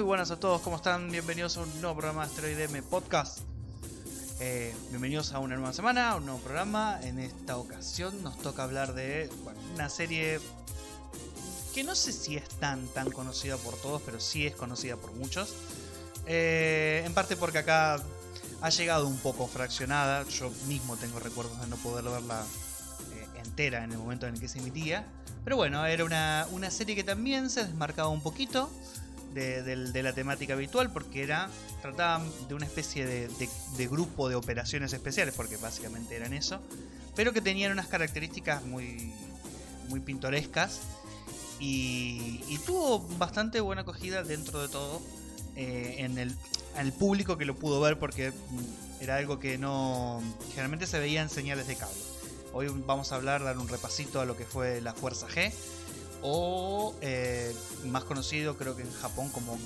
Muy buenas a todos, ¿cómo están? Bienvenidos a un nuevo programa de Asteroid M Podcast. Bienvenidos a una nueva semana, a un nuevo programa. En esta ocasión nos toca hablar de una serie que no sé si es tan conocida por todos, pero sí es conocida por muchos. En parte porque acá ha llegado un poco fraccionada. Yo mismo tengo recuerdos de no poder verla entera en el momento en el que se emitía. Pero bueno, era una serie que también se desmarcaba un poquito de la temática habitual, porque trataban de una especie de grupo de operaciones especiales, porque básicamente eran eso, pero que tenían unas características muy pintorescas y tuvo bastante buena acogida dentro de todo en el público que lo pudo ver, porque era algo que no generalmente se veía en señales de cable. Hoy vamos a dar un repasito a lo que fue la Fuerza G, o más conocido creo que en Japón como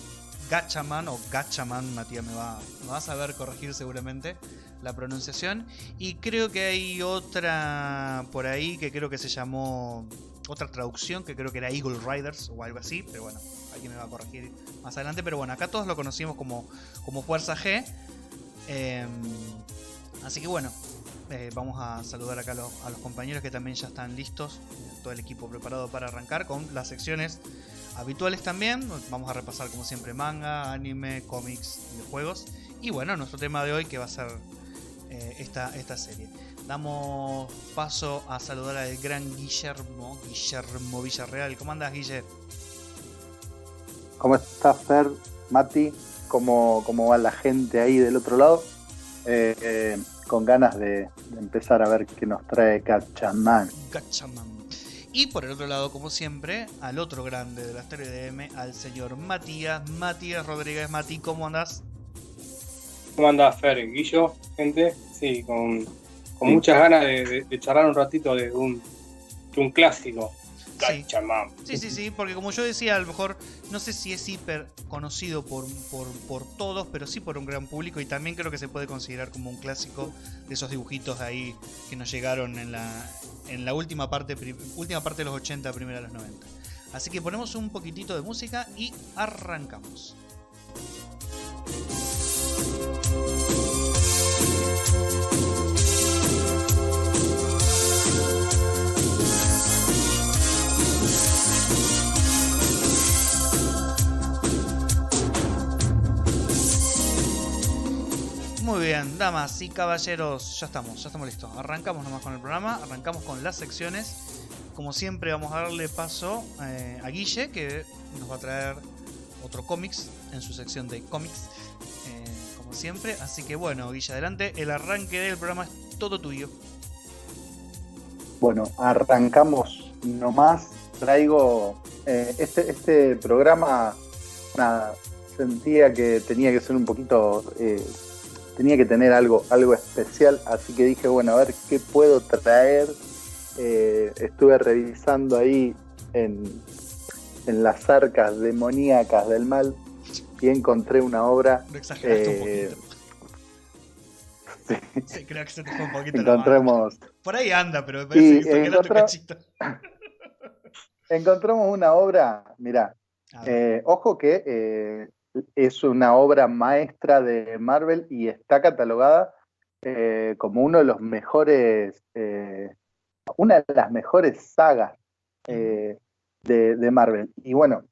Gatchaman o Gatchaman. Matías me va a saber corregir seguramente la pronunciación. Y creo que hay otra por ahí que creo que se llamó, otra traducción que creo que era Eagle Riders o algo así, pero bueno, alguien me va a corregir más adelante. Pero bueno, acá todos lo conocimos como Fuerza G. Así que bueno, vamos a saludar acá a los compañeros que también ya están listos, todo el equipo preparado para arrancar con las secciones habituales también. Vamos a repasar como siempre manga, anime, cómics, videojuegos y bueno, nuestro tema de hoy que va a ser esta serie. Damos paso a saludar al gran Guillermo Villarreal. ¿Cómo andas, Guille? ¿Cómo estás, Fer, Mati? ¿Cómo va la gente ahí del otro lado? Con ganas de empezar a ver qué nos trae Gatchaman. Y por el otro lado, como siempre, al otro grande de la Asteroid M, al señor Matías Rodríguez. Mati, ¿cómo andás? ¿Cómo andás, Fer? Guillo, gente. Sí, con muchas ganas de charlar un ratito de un clásico. Gatchaman. Sí, porque como yo decía, a lo mejor no sé si es hiper conocido por todos, pero sí por un gran público, y también creo que se puede considerar como un clásico de esos dibujitos ahí que nos llegaron en la última parte de los 80, primera de los 90. Así que ponemos un poquitito de música y arrancamos. Muy bien, damas y caballeros, ya estamos listos. Arrancamos nomás con el programa, arrancamos con las secciones. Como siempre vamos a darle paso a Guille, que nos va a traer otro cómics en su sección de cómics, como siempre. Así que bueno, Guille, adelante, el arranque del programa es todo tuyo. Bueno, arrancamos nomás. Traigo este programa, nada, sentía que tenía que ser un poquito... tenía que tener algo especial, así que dije, bueno, a ver qué puedo traer. Estuve revisando ahí en las arcas demoníacas del mal y encontré una obra. Lo exageraste un poquito. Sí, creo que se te fue un poquito encontremos, la mano. Por ahí anda, pero me parece que exageraste un cachito. Encontramos una obra, mirá, ojo que es una obra maestra de Marvel y está catalogada como uno de los mejores, una de las mejores sagas de Marvel. Y bueno,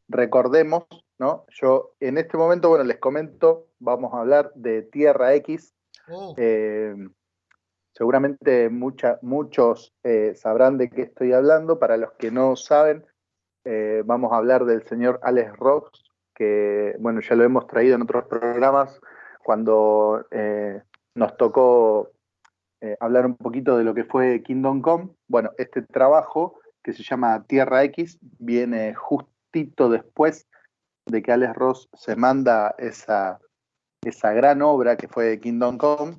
recordemos, ¿no? Yo en este momento, bueno, les comento, vamos a hablar de Tierra X. Seguramente muchos sabrán de qué estoy hablando. Para los que no saben, vamos a hablar del señor Alex Ross, que bueno, ya lo hemos traído en otros programas cuando nos tocó hablar un poquito de lo que fue Kingdom Come. Bueno, este trabajo que se llama Tierra X viene justito después de que Alex Ross se manda esa gran obra que fue Kingdom Come.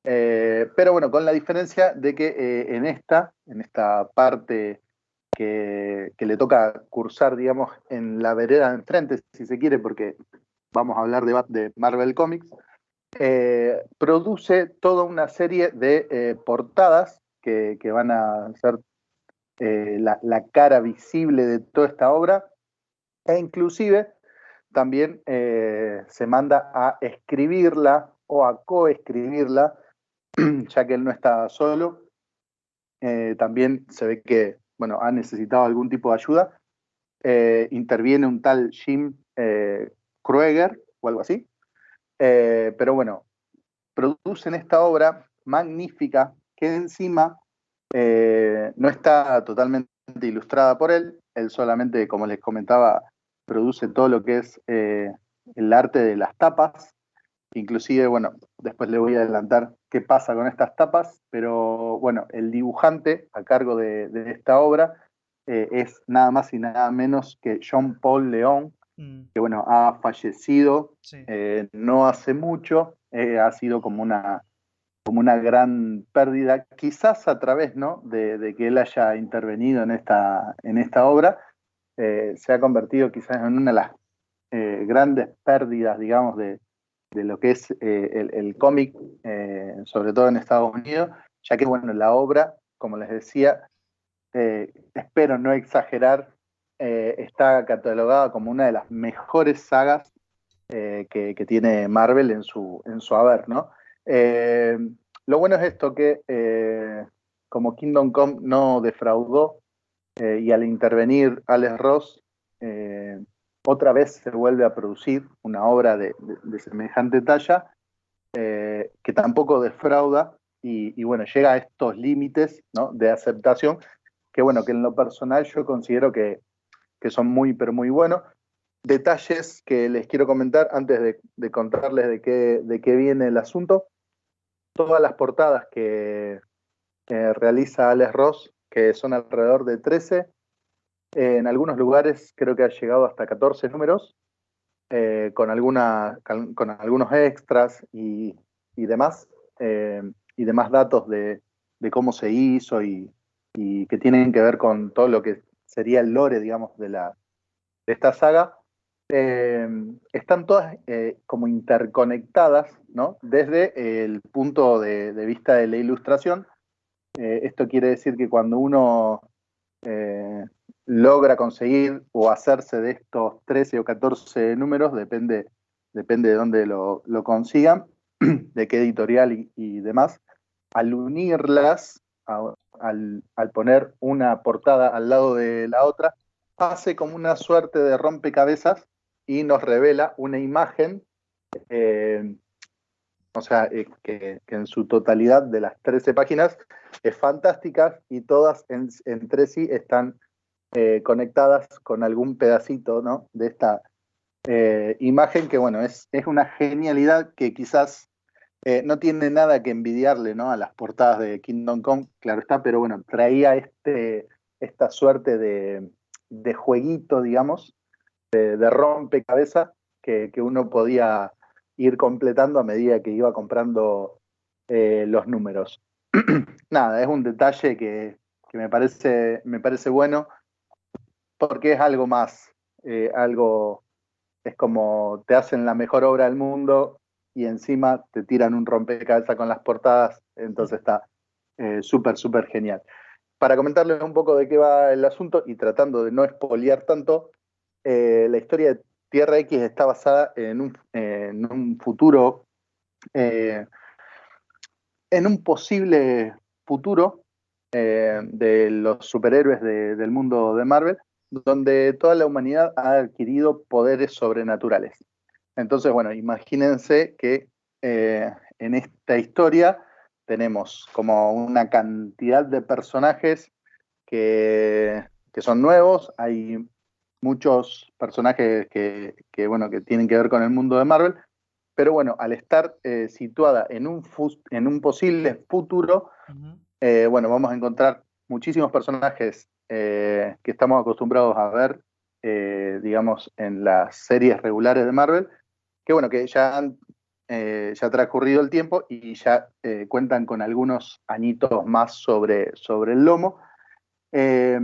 Pero bueno, con la diferencia de que en esta parte que le toca cursar, digamos, en la vereda de enfrente, si se quiere, porque vamos a hablar de Marvel Comics, produce toda una serie de portadas que van a ser la cara visible de toda esta obra, e inclusive también se manda a escribirla o a coescribirla, ya que él no está solo. También se ve que, bueno, ha necesitado algún tipo de ayuda. Interviene un tal Jim Krueger o algo así. Pero bueno, producen esta obra magnífica que encima no está totalmente ilustrada por él. Él solamente, como les comentaba, produce todo lo que es el arte de las tapas. Inclusive, bueno, después le voy a adelantar qué pasa con estas tapas, pero bueno, el dibujante a cargo de esta obra es nada más y nada menos que Jean-Paul León, que bueno, ha fallecido Sí. no hace mucho, ha sido como una gran pérdida, quizás a través, ¿no?, de que él haya intervenido en esta obra, se ha convertido quizás en una de las grandes pérdidas, digamos, de lo que es el cómic, sobre todo en Estados Unidos, ya que, bueno, la obra, como les decía, espero no exagerar, está catalogada como una de las mejores sagas que tiene Marvel en su haber, ¿no? Eh, lo bueno es esto, que como Kingdom Come no defraudó, y al intervenir Alex Ross, otra vez se vuelve a producir una obra de semejante talla, que tampoco defrauda y bueno, llega a estos límites, ¿no?, de aceptación, que bueno, que en lo personal yo considero que son muy, pero muy buenos. Detalles que les quiero comentar antes de contarles de qué viene el asunto. Todas las portadas que realiza Alex Ross, que son alrededor de 13, en algunos lugares creo que ha llegado hasta 14 números, con algunos extras y demás, y demás datos de cómo se hizo y que tienen que ver con todo lo que sería el lore, digamos, de esta saga. Están todas como interconectadas, ¿no?, desde el punto de vista de la ilustración. Esto quiere decir que cuando uno eh, logra conseguir o hacerse de estos 13 o 14 números, depende de dónde lo consigan, de qué editorial y demás, al unirlas, al poner una portada al lado de la otra, hace como una suerte de rompecabezas y nos revela una imagen, eh, o sea, que en su totalidad de las 13 páginas es fantástica y todas entre sí están conectadas con algún pedacito, ¿no?, de esta imagen que, bueno, es una genialidad que quizás no tiene nada que envidiarle, ¿no?, a las portadas de Kingdom Come, claro está, pero bueno, traía esta suerte de jueguito, digamos, de rompecabezas que uno podía ir completando a medida que iba comprando los números. Nada, es un detalle que me parece bueno, porque es algo más, es como te hacen la mejor obra del mundo y encima te tiran un rompecabezas con las portadas, entonces está súper, súper genial. Para comentarles un poco de qué va el asunto y tratando de no espolear tanto, la historia de Tierra X está basada en un futuro, eh, en un posible futuro de los superhéroes del mundo de Marvel, donde toda la humanidad ha adquirido poderes sobrenaturales. Entonces, bueno, imagínense que en esta historia tenemos como una cantidad de personajes que son nuevos. Hay muchos personajes bueno, que tienen que ver con el mundo de Marvel, pero bueno, al estar situada en un posible futuro, bueno, vamos a encontrar muchísimos personajes que estamos acostumbrados a ver, digamos, en las series regulares de Marvel, que bueno, que ya ha transcurrido el tiempo y ya cuentan con algunos añitos más sobre el lomo. Eh,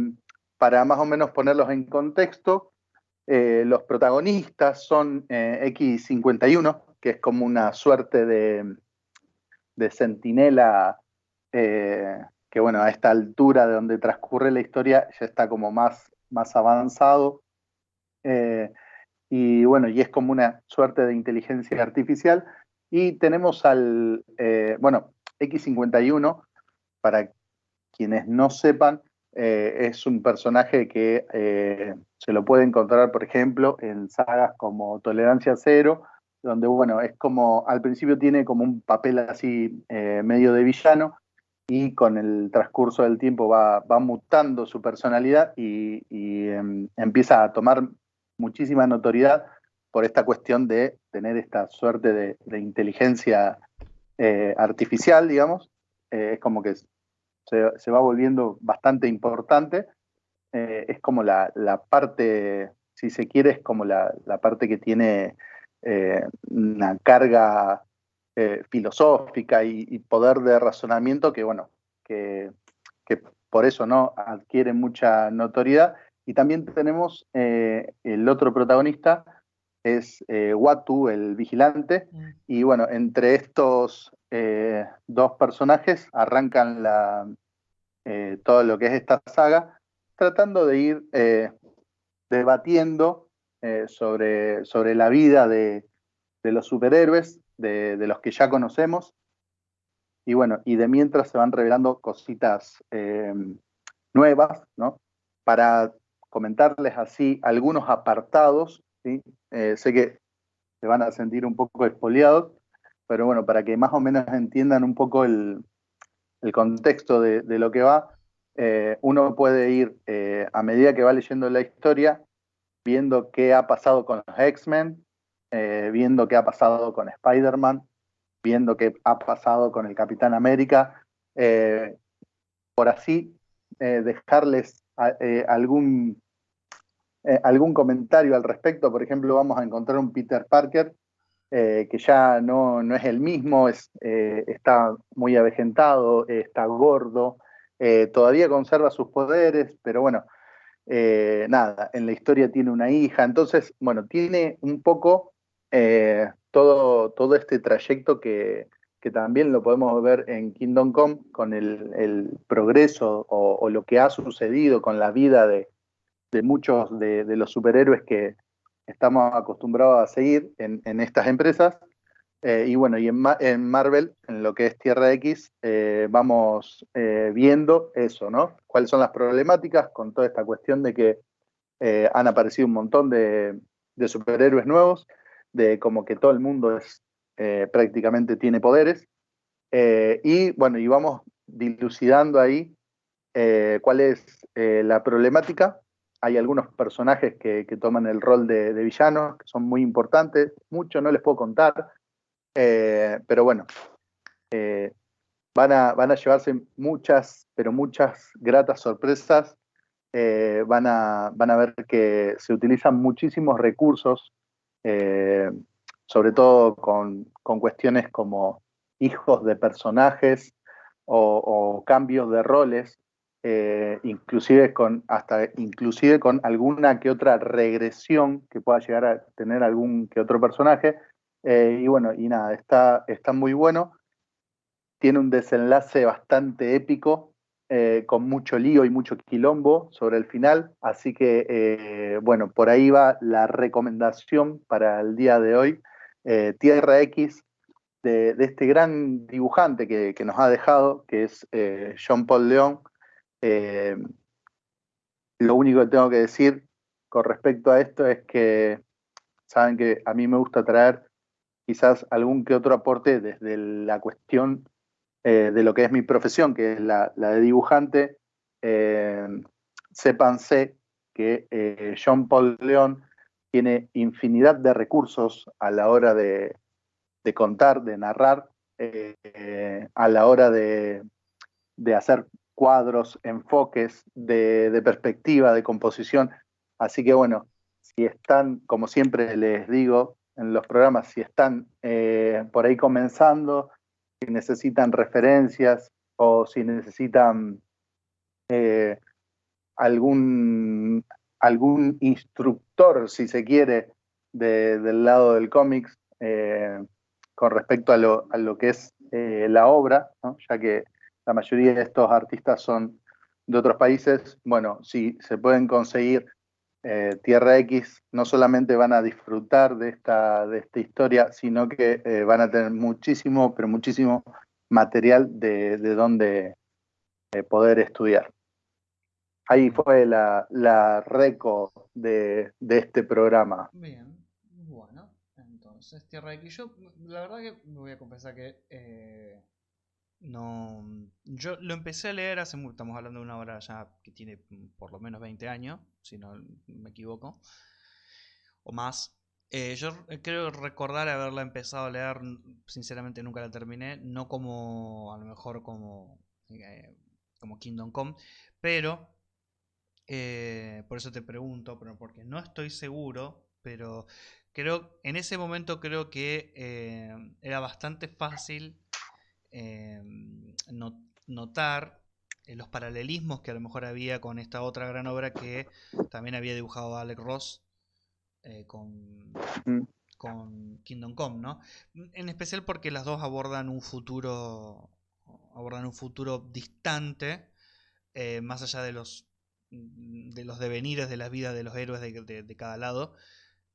para más o menos ponerlos en contexto, los protagonistas son X-51, que es como una suerte de centinela, que bueno, a esta altura de donde transcurre la historia ya está como más avanzado. y bueno, y es como una suerte de inteligencia artificial. Y tenemos al, X-51, para quienes no sepan, es un personaje que se lo puede encontrar, por ejemplo, en sagas como Tolerancia Cero, donde, bueno, es como, al principio tiene como un papel así medio de villano, y con el transcurso del tiempo va mutando su personalidad y empieza a tomar muchísima notoriedad por esta cuestión de tener esta suerte de inteligencia artificial, digamos. Es como que se va volviendo bastante importante. Es como la parte, si se quiere, es como la parte que tiene una carga filosófica y poder de razonamiento que, bueno, que, que por eso no adquiere mucha notoriedad. Y también tenemos el otro protagonista, es Watu, el vigilante. Y bueno, entre estos dos personajes arrancan todo lo que es esta saga, tratando de ir debatiendo sobre la vida de los superhéroes, de los que ya conocemos, y bueno, y de mientras se van revelando cositas nuevas, ¿no? Para comentarles así algunos apartados, ¿sí? Sé que se van a sentir un poco expoliados, pero bueno, para que más o menos entiendan un poco el contexto de lo que va, uno puede ir a medida que va leyendo la historia, viendo qué ha pasado con los X-Men, viendo qué ha pasado con Spider-Man, viendo qué ha pasado con el Capitán América, por así dejarles algún comentario al respecto. Por ejemplo, vamos a encontrar un Peter Parker que ya no es el mismo, está muy avejentado, está gordo, todavía conserva sus poderes, pero bueno, nada, en la historia tiene una hija. Entonces, bueno, tiene un poco todo este trayecto que también lo podemos ver en Kingdom Come, con el progreso o lo que ha sucedido con la vida de muchos de los superhéroes que estamos acostumbrados a seguir en estas empresas. Y bueno, y en Marvel, en lo que es Tierra X, vamos viendo eso, ¿no? Cuáles son las problemáticas con toda esta cuestión de que han aparecido un montón de superhéroes nuevos, de como que todo el mundo prácticamente tiene poderes. Y bueno, y vamos dilucidando ahí cuál es la problemática. Hay algunos personajes que toman el rol de villanos, que son muy importantes. Mucho no les puedo contar, pero bueno, van a llevarse muchas, pero muchas gratas sorpresas. Van a ver que se utilizan muchísimos recursos, eh, sobre todo con cuestiones como hijos de personajes o cambios de roles, inclusive con alguna que otra regresión que pueda llegar a tener algún que otro personaje. Y bueno, y nada, está muy bueno. Tiene un desenlace bastante épico, con mucho lío y mucho quilombo sobre el final. Así que, bueno, por ahí va la recomendación para el día de hoy. Tierra X, de este gran dibujante que nos ha dejado, que es Jean Paul León. Eh, lo único que tengo que decir con respecto a esto es que saben que a mí me gusta traer quizás algún que otro aporte desde la cuestión de lo que es mi profesión, que es la de dibujante. Eh, Sépanse que Jean Paul León tiene infinidad de recursos a la hora de contar, de narrar, a la hora de hacer cuadros, enfoques, de perspectiva, de composición. Así que bueno, si están, como siempre les digo en los programas, si están por ahí comenzando, si necesitan referencias o si necesitan eh, algún, algún instructor, si se quiere, del lado del cómics, con respecto a lo que es la obra, ¿no? Ya que la mayoría de estos artistas son de otros países. Bueno, si se pueden conseguir Tierra X no solamente van a disfrutar de esta historia, sino que van a tener muchísimo, pero muchísimo material de donde poder estudiar. Ahí fue la reco de este programa. Bien, bueno, entonces Tierra X. Yo, la verdad que me voy a confesar que no. Yo lo empecé a leer hace mucho, estamos hablando de una obra ya que tiene por lo menos 20 años, si no me equivoco, o más. Yo creo recordar haberla empezado a leer, sinceramente nunca la terminé, no como, a lo mejor como Kingdom Come, pero por eso te pregunto, pero porque no estoy seguro, pero en ese momento creo que era bastante fácil eh, notar los paralelismos que a lo mejor había con esta otra gran obra que también había dibujado Alex Ross Mm. con Kingdom Come, ¿no? En especial porque las dos abordan un futuro distante, más allá de los devenires de la vida de los héroes de cada lado.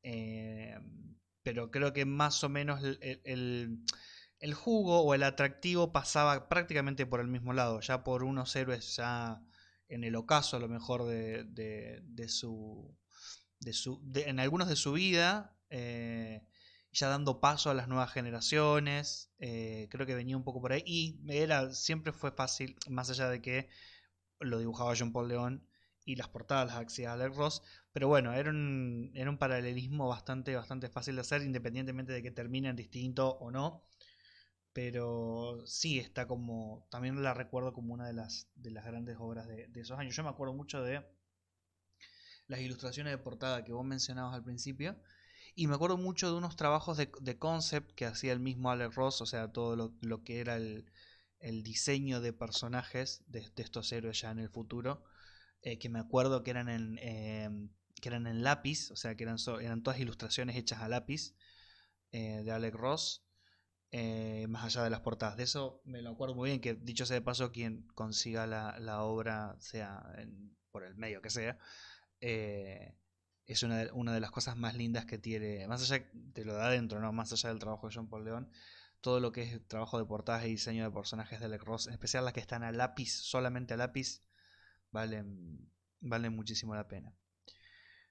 Pero creo que más o menos el jugo o el atractivo pasaba prácticamente por el mismo lado, ya por unos héroes ya en el ocaso a lo mejor en algunos de su vida, ya dando paso a las nuevas generaciones. Creo que venía un poco por ahí y siempre fue fácil, más allá de que lo dibujaba John Paul León y las portadas las hacía Alex Ross, pero bueno, era un paralelismo bastante fácil de hacer, independientemente de que terminen distinto o no. Pero sí, está como. También la recuerdo como una de las grandes obras de esos años. Yo me acuerdo mucho de las ilustraciones de portada que vos mencionabas al principio. Y me acuerdo mucho de unos trabajos de concept que hacía el mismo Alex Ross, o sea, todo lo que era el diseño de personajes de estos héroes ya en el futuro, que me acuerdo que eran en lápiz, o sea, que eran todas ilustraciones hechas a lápiz de Alex Ross. Más allá de las portadas. De eso me lo acuerdo muy bien, que dicho sea de paso, quien consiga la obra, sea por el medio que sea, eh, es una de las cosas más lindas que tiene, más allá de lo de adentro, ¿no? Más allá del trabajo de John Paul León, todo lo que es trabajo de portadas y diseño de personajes de Alex Ross, en especial las que están a lápiz, solamente a lápiz, valen muchísimo la pena.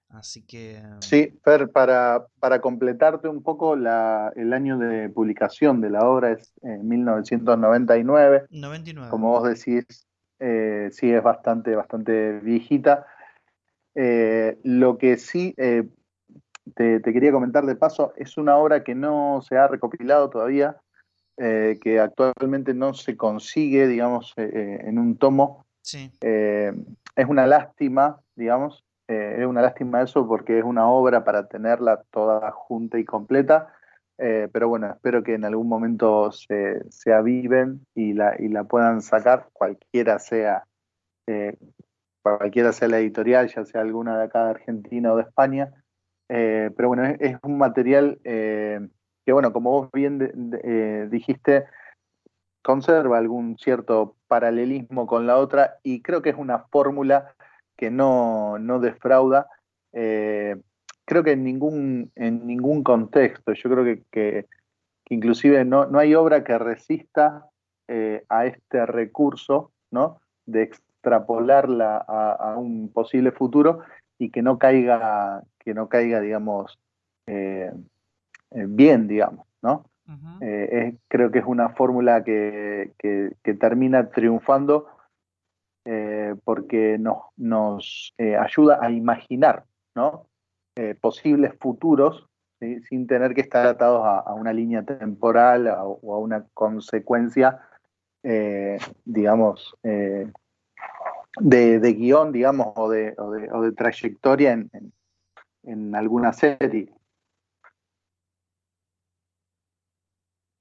Así que. Sí, Fer, para completarte un poco, el año de publicación de la obra es 1999. 99. Como vos decís, sí es bastante viejita. Lo que sí te quería comentar de paso, es una obra que no se ha recopilado todavía, que actualmente no se consigue, digamos, en un tomo. Sí. Es una lástima, digamos, es una lástima eso porque es una obra para tenerla toda junta y completa, pero bueno, espero que en algún momento se aviven y la puedan sacar, eh, cualquiera sea la editorial, ya sea alguna de acá de Argentina o de España. Pero bueno, es un material que, bueno, como vos bien dijiste, conserva algún cierto paralelismo con la otra y creo que es una fórmula que no defrauda. Eh, Creo que en ningún contexto, yo creo que inclusive no hay obra que resista a este recurso, ¿no? De extrapolarla a un posible futuro y que no caiga, digamos, bien, digamos, ¿no? Uh-huh. Creo que es una fórmula que termina triunfando porque nos ayuda a imaginar, ¿no? Posibles futuros, ¿sí? Sin tener que estar atados a una línea temporal o a una consecuencia, digamos, de guión, digamos, o de trayectoria en alguna serie.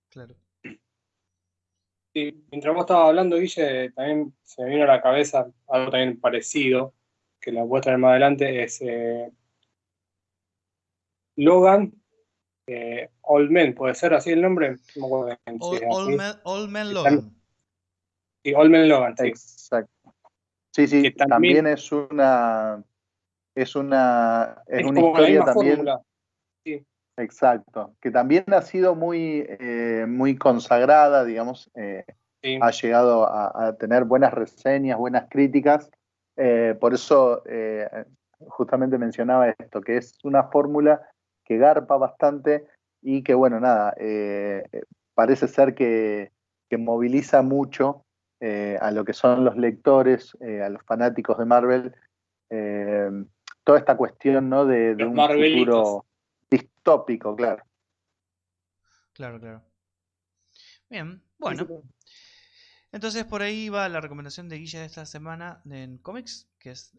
Claro. Sí, mientras vos estabas hablando, Guille, también se me vino a la cabeza algo también parecido, que la voy a traer más adelante, es Logan, Old Man, ¿puede ser así el nombre? No me acuerdo bien si es así. Old Man Están- Logan. sí, Old Man Logan, sí. Exacto. Sí, Que sí, también, también es una es una como la historia misma también. fórmula. Sí. Exacto, que también ha sido muy consagrada, digamos, Sí. ha llegado a tener buenas reseñas, buenas críticas. Por eso justamente mencionaba esto, que es una fórmula que garpa bastante y que, bueno, nada, parece ser que moviliza mucho a lo que son los lectores, a los fanáticos de Marvel, eh, toda esta cuestión, ¿no? de Los un Marvelitos. futuro distópico, claro. Claro, claro. Bien, bueno. Entonces por ahí va la recomendación de Guilla de esta semana en cómics, que es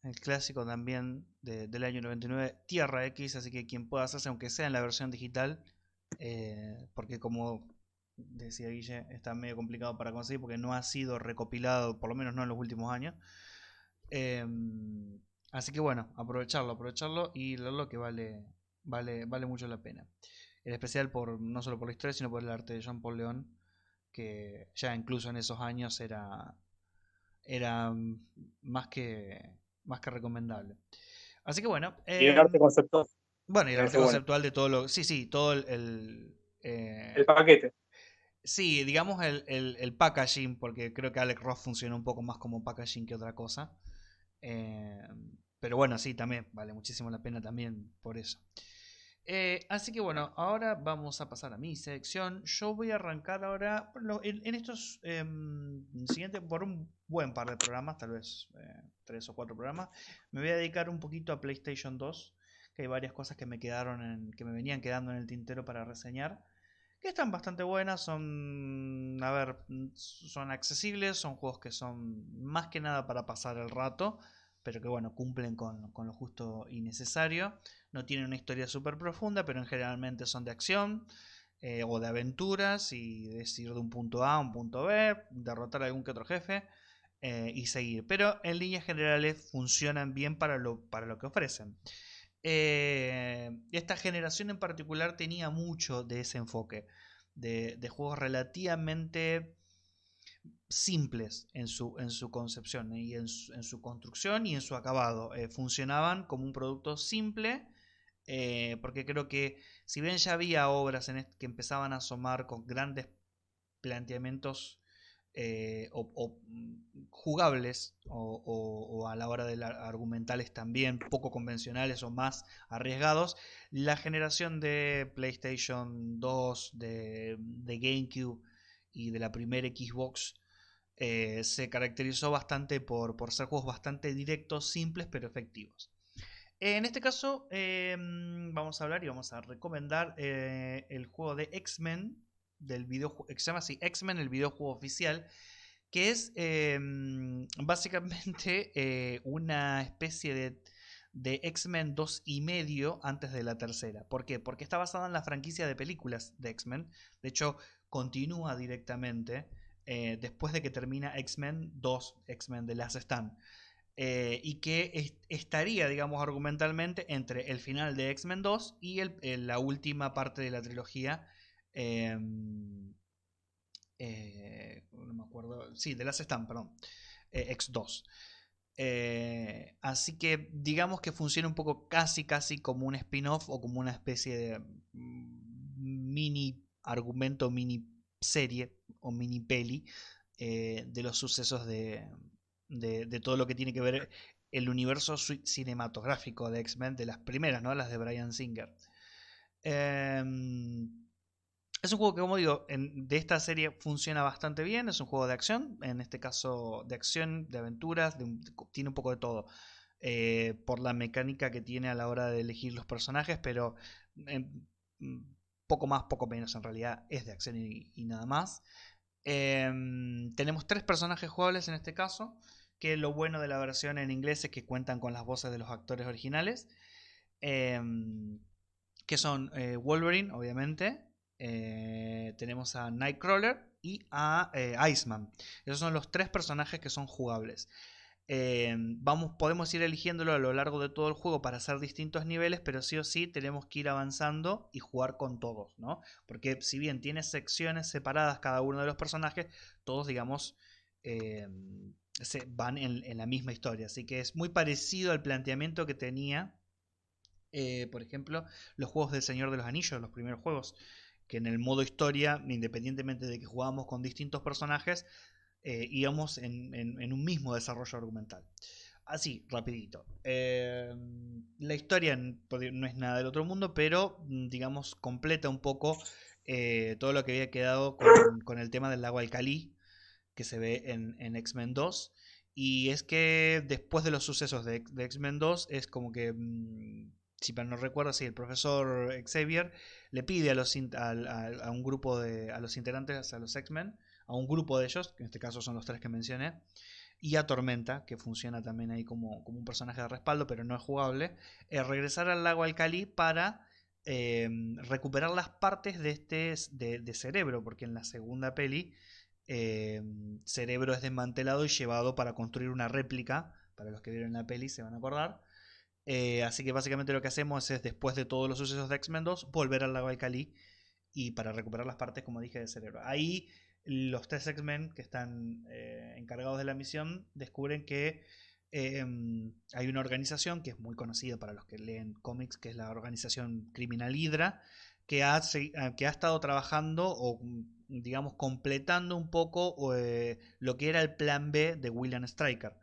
el clásico también del año 99, Tierra X, así que quien pueda hacerse, aunque sea en la versión digital, porque como decía Guille, está medio complicado para conseguir porque no ha sido recopilado, por lo menos no en los últimos años. Eh, Así que bueno, aprovecharlo y leerlo que vale mucho la pena. En especial no solo por la historia, sino por el arte de Jean Paul León, que ya incluso en esos años era más que recomendable. Así que bueno, Y el arte conceptual. bueno, y el arte Ese, bueno, conceptual de todo lo, sí, todo el el paquete. sí, digamos el packaging, porque creo que Alex Ross funciona un poco más como packaging que otra cosa. Eh, pero bueno, sí, también vale muchísimo la pena también por eso. Así que bueno, ahora vamos a pasar a mi sección. Yo voy a arrancar ahora en estos siguientes, por un buen par de programas, tal vez 3 o 4 programas. Me voy a dedicar un poquito a PlayStation 2, que hay varias cosas que que me venían quedando en el tintero para reseñar, que están bastante buenas, a ver, son accesibles, son juegos que son más que nada para pasar el rato, pero que bueno, cumplen con lo justo y necesario. No tienen una historia súper profunda, pero generalmente son de acción o de aventuras y es ir de un punto A a un punto B, derrotar a algún que otro jefe y seguir. Pero en líneas generales funcionan bien para lo que ofrecen. Esta generación en particular tenía mucho de ese enfoque, de juegos relativamente simples en su concepción y en su construcción y en su acabado. Funcionaban como un producto simple, porque creo que si bien ya había obras que empezaban a asomar con grandes planteamientos jugables o a la hora de argumentales también poco convencionales o más arriesgados, la generación de PlayStation 2, de GameCube y de la primera Xbox se caracterizó bastante por ser juegos bastante directos, simples pero efectivos. En este caso vamos a hablar y vamos a recomendar el juego de X-Men del videojuego, se llama así X-Men, el videojuego oficial, que es básicamente una especie de X-Men 2 y medio antes de la tercera. ¿Por qué? Porque está basada en la franquicia de películas de X-Men. De hecho, continúa directamente después de que termina X-Men 2, X-Men The Last Stand. Y que estaría, digamos, argumentalmente entre el final de X-Men 2 y la última parte de la trilogía. No me acuerdo. Sí, The Last Stand, perdón. X2. Así que digamos que funciona un poco casi como un spin-off o como una especie de mini argumento, mini serie o mini peli de los sucesos de todo lo que tiene que ver el universo cinematográfico de X-Men, de las primeras, ¿no? Las de Bryan Singer. Es un juego que, como digo, de esta serie funciona bastante bien. Es un juego de acción, en este caso de acción, de aventuras, tiene un poco de todo. Por la mecánica que tiene a la hora de elegir los personajes, pero eh, poco más, poco menos. En realidad es de acción y nada más. Tenemos 3 personajes jugables en este caso, que lo bueno de la versión en inglés es que cuentan con las voces de los actores originales, que son Wolverine, obviamente, tenemos a Nightcrawler y a Iceman. Esos son los 3 personajes que son jugables. Podemos ir eligiéndolo a lo largo de todo el juego para hacer distintos niveles, pero sí o sí tenemos que ir avanzando y jugar con todos, ¿no? Porque si bien tiene secciones separadas cada uno de los personajes, todos, digamos, van en la misma historia. Así que es muy parecido al planteamiento que tenía, por ejemplo, los juegos del Señor de los Anillos, los primeros juegos, que en el modo historia, independientemente de que jugábamos con distintos personajes, íbamos en un mismo desarrollo argumental. Así, rapidito. La historia no es nada del otro mundo, pero digamos completa un poco todo lo que había quedado con el tema del lago Alcalí, que se ve en X-Men 2. Y es que después de los sucesos de X-Men 2, es como que, si no recuerdo, si el profesor Xavier le pide a un grupo a los integrantes, a los X-Men, a un grupo de ellos, que en este caso son los tres que mencioné, y a Tormenta, que funciona también ahí como un personaje de respaldo, pero no es jugable, regresar al lago Alcalí para recuperar las partes de Cerebro, porque en la segunda peli Cerebro es desmantelado y llevado para construir una réplica. Para los que vieron la peli se van a acordar. Así que básicamente lo que hacemos es, después de todos los sucesos de X-Men 2, volver al lago Alcalí y para recuperar las partes, como dije, de Cerebro. Ahí los tres X-Men que están encargados de la misión descubren que hay una organización que es muy conocida para los que leen cómics, que es la organización criminal Hydra, que ha estado trabajando o, digamos, completando un poco lo que era el plan B de William Stryker,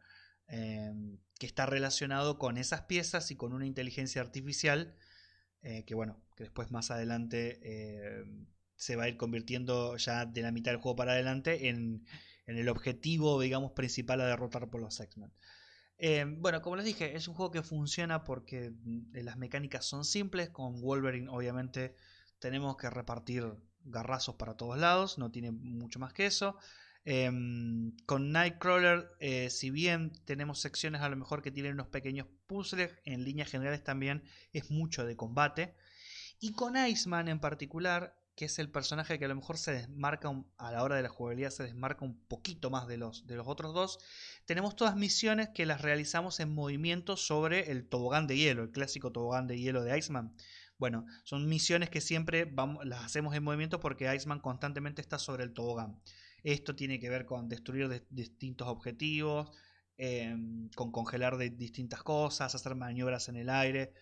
que está relacionado con esas piezas y con una inteligencia artificial que bueno, que después más adelante se va a ir convirtiendo ya de la mitad del juego para adelante en el objetivo, digamos, principal a derrotar por los X-Men. Bueno, como les dije, es un juego que funciona porque las mecánicas son simples. Con Wolverine obviamente tenemos que repartir garrazos para todos lados, no tiene mucho más que eso. Con Nightcrawler, si bien tenemos secciones a lo mejor que tienen unos pequeños puzzles, en líneas generales también es mucho de combate. Y con Iceman en particular, que es el personaje que a lo mejor se desmarca a la hora de la jugabilidad, se desmarca un poquito más de los otros dos, tenemos todas misiones que las realizamos en movimiento sobre el tobogán de hielo, el clásico tobogán de hielo de Iceman. Bueno, son misiones que siempre las hacemos en movimiento porque Iceman constantemente está sobre el tobogán. Esto tiene que ver con destruir distintos objetivos, con congelar distintas cosas, hacer maniobras en el aire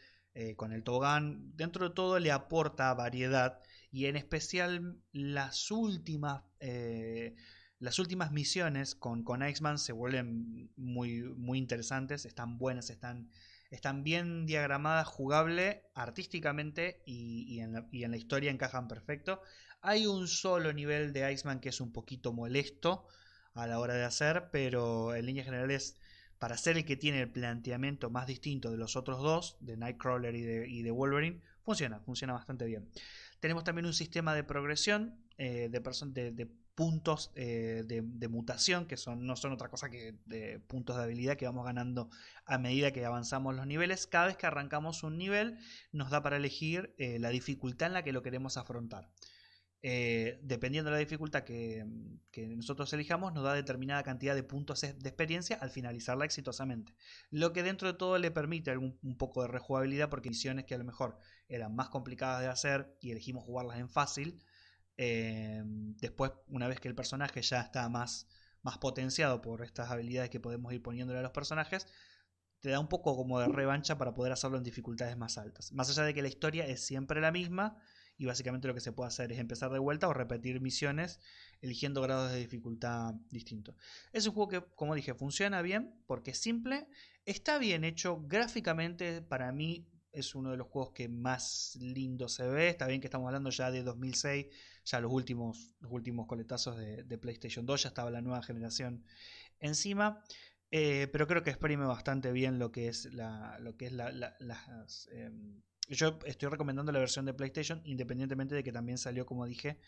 con el tobogán. Dentro de todo le aporta variedad y en especial las últimas misiones con Iceman se vuelven muy interesantes, están buenas, están bien diagramadas, jugable, artísticamente y en la historia encajan perfecto. Hay un solo nivel de Iceman que es un poquito molesto a la hora de hacer, pero en líneas generales, para ser el que tiene el planteamiento más distinto de los otros dos, de Nightcrawler y de Wolverine, funciona bastante bien. Tenemos también un sistema de progresión de puntos de mutación, que no son otra cosa que de puntos de habilidad que vamos ganando a medida que avanzamos los niveles. Cada vez que arrancamos un nivel nos da para elegir la dificultad en la que lo queremos afrontar. Dependiendo de la dificultad que nosotros elijamos, nos da determinada cantidad de puntos de experiencia al finalizarla exitosamente, lo que dentro de todo le permite un poco de rejugabilidad, porque misiones que a lo mejor eran más complicadas de hacer y elegimos jugarlas en fácil, después, una vez que el personaje ya está más potenciado por estas habilidades que podemos ir poniéndole a los personajes, te da un poco como de revancha para poder hacerlo en dificultades más altas, más allá de que la historia es siempre la misma y básicamente lo que se puede hacer es empezar de vuelta o repetir misiones eligiendo grados de dificultad distintos. Es un juego que, como dije, funciona bien porque es simple, está bien hecho gráficamente. Para mí es uno de los juegos que más lindo se ve. Está bien que estamos hablando ya de 2006, ya los últimos coletazos de PlayStation 2, ya estaba la nueva generación encima. Pero creo que exprime bastante bien lo que es yo estoy recomendando la versión de PlayStation, independientemente de que también salió, como dije,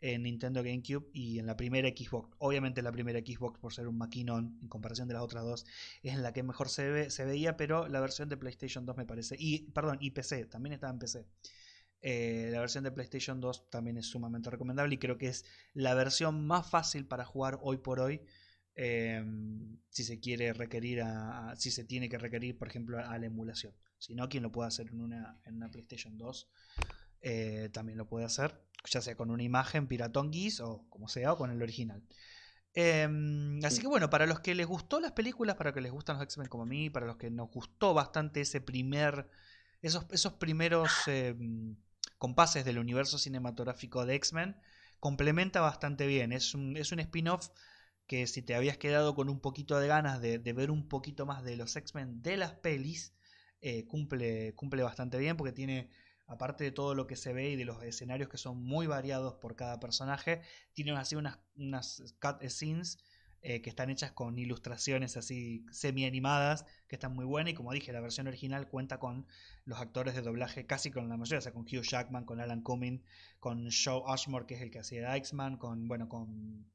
en Nintendo GameCube y en la primera Xbox. Obviamente la primera Xbox, por ser un maquinón en comparación de las otras dos, es en la que mejor se veía, pero la versión de PlayStation 2 me parece, y PC, también estaba en PC. La versión de PlayStation 2 también es sumamente recomendable y creo que es la versión más fácil para jugar hoy por hoy. Si se quiere requerir si se tiene que requerir, por ejemplo, a la emulación. Si no, quien lo puede hacer en una PlayStation 2 también lo puede hacer, ya sea con una imagen piratón GIS o como sea, o con el original. Así que bueno, para los que les gustó las películas, para los que les gustan los X-Men como a mí, para los que nos gustó bastante esos primeros compases del universo cinematográfico de X-Men, complementa bastante bien. Es un spin-off que si te habías quedado con un poquito de ganas de ver un poquito más de los X-Men de las pelis, cumple bastante bien porque tiene, aparte de todo lo que se ve y de los escenarios que son muy variados por cada personaje, tienen así unas cut scenes que están hechas con ilustraciones así semi-animadas, que están muy buenas. Y como dije, la versión original cuenta con los actores de doblaje casi con la mayoría, o sea, con Hugh Jackman, con Alan Cumming, con Joe Ashmore, que es el que hacía de X-Man, con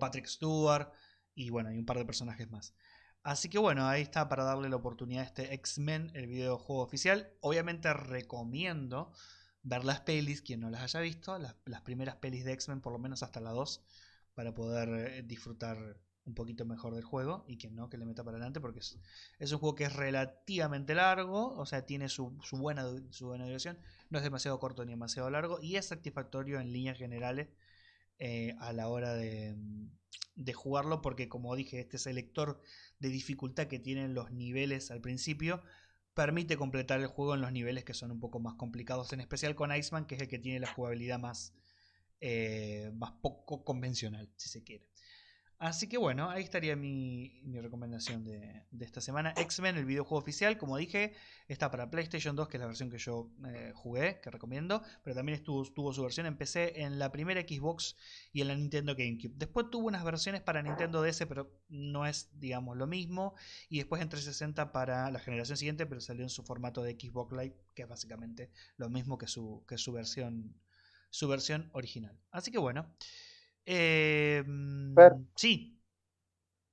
Patrick Stewart y bueno, y un par de personajes más. Así que bueno, ahí está para darle la oportunidad a este X-Men, el videojuego oficial. Obviamente recomiendo ver las pelis, quien no las haya visto, las primeras pelis de X-Men, por lo menos hasta la 2, para poder disfrutar un poquito mejor del juego, y quien no, que le meta para adelante, porque es un juego que es relativamente largo, o sea, tiene su buena duración, no es demasiado corto ni demasiado largo, y es satisfactorio en líneas generales a la hora de jugarlo, porque como dije, este selector de dificultad que tienen los niveles al principio permite completar el juego en los niveles que son un poco más complicados, en especial con Iceman, que es el que tiene la jugabilidad más poco convencional, si se quiere. Así que bueno, ahí estaría mi recomendación de esta semana. X-Men, el videojuego oficial, como dije, está para PlayStation 2, que es la versión que yo jugué, que recomiendo, pero también tuvo su versión en PC, en la primera Xbox y en la Nintendo GameCube. Después tuvo unas versiones para Nintendo DS, pero no es, digamos, lo mismo. Y después en 360 para la generación siguiente, pero salió en su formato de Xbox Live, que es básicamente lo mismo que su versión original. Así que bueno. Fer, Sí,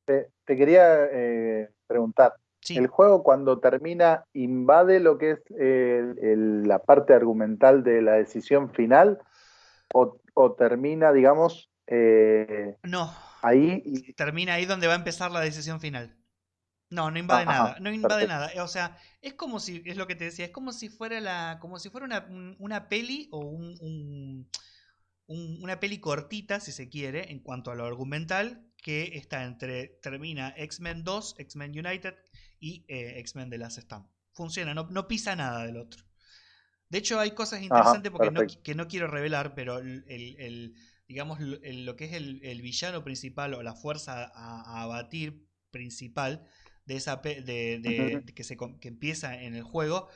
te quería preguntar, ¿el sí. juego cuando termina invade lo que es la parte argumental de la decisión final o termina, digamos, No, ahí? Y... termina ahí donde va a empezar la decisión final. No, no invade Ajá, nada, no invade perfecto. nada. O sea, es como si, es lo que te decía, es como si fuera una peli o una peli cortita, si se quiere, en cuanto a lo argumental, que está termina X-Men 2, X-Men United y X-Men The Last Stand. Funciona, no pisa nada del otro. De hecho, hay cosas Ajá, interesantes porque perfecto. que no quiero revelar, pero digamos, lo que es el villano principal o la fuerza a abatir principal de esa Ujú. que empieza en el juego,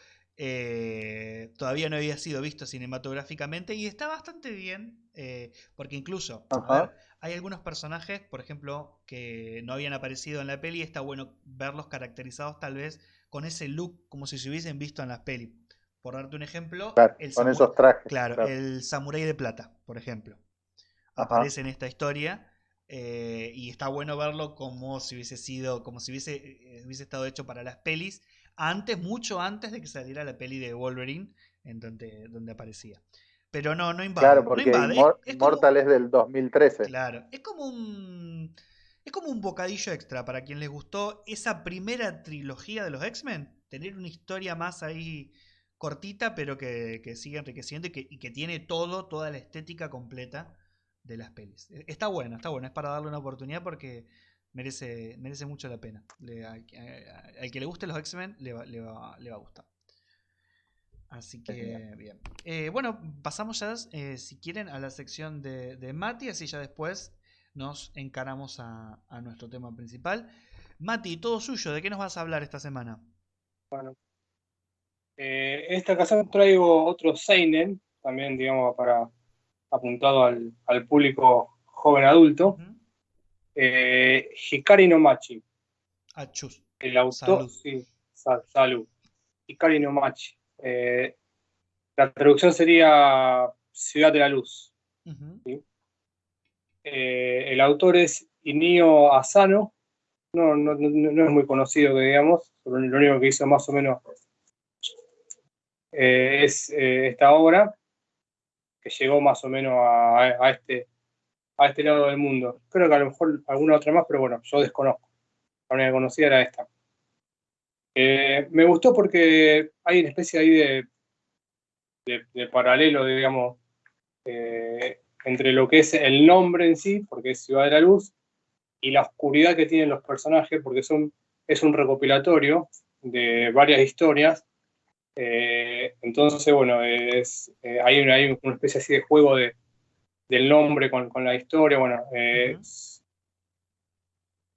todavía no había sido visto cinematográficamente y está bastante bien, porque incluso, a Ajá. ver, hay algunos personajes, por ejemplo, que no habían aparecido en la peli, y está bueno verlos caracterizados tal vez con ese look como si se hubiesen visto en la peli. Por darte un ejemplo, Claro, con esos trajes, claro, claro. el samurái de plata, por ejemplo, Ajá. aparece en esta historia, y está bueno verlo como si hubiese sido, como si hubiese estado hecho para las pelis, mucho antes de que saliera la peli de Wolverine, en donde aparecía. Pero no Claro, invade, no porque invade, es como, Immortal es del 2013. claro, es como un bocadillo extra para quien les gustó esa primera trilogía de los X-Men. Tener una historia más ahí cortita, pero que sigue enriqueciendo y que tiene toda la estética completa de las pelis. Está bueno, está bueno. Es para darle una oportunidad porque merece mucho la pena. Al que le guste los X-Men le va a gustar. Así Genial. que bien. Bueno, pasamos ya, si quieren, a la sección de Mati, así ya después nos encaramos a nuestro tema principal. Mati, todo suyo, ¿de qué nos vas a hablar esta semana? Bueno, en esta ocasión traigo otro seinen, también, digamos, para apuntado al público joven adulto. Ujú. Hikari no Machi. Achus. El autor, Salud. sí, salud. Hikari no Machi. La traducción sería Ciudad de la Luz. Ujú. ¿Sí? El autor es Inio Asano. No es muy conocido, que digamos. Lo único que hizo más o menos es esta obra, que llegó más o menos a este lado del mundo. Creo que a lo mejor alguna otra más, pero bueno, yo desconozco. La única que conocía era esta. Me gustó porque hay una especie ahí de paralelo, digamos, entre lo que es el nombre en sí, porque es Ciudad de la Luz, y la oscuridad que tienen los personajes, porque es un recopilatorio de varias historias. Entonces, bueno, hay una especie así de juego del nombre con la historia. Bueno,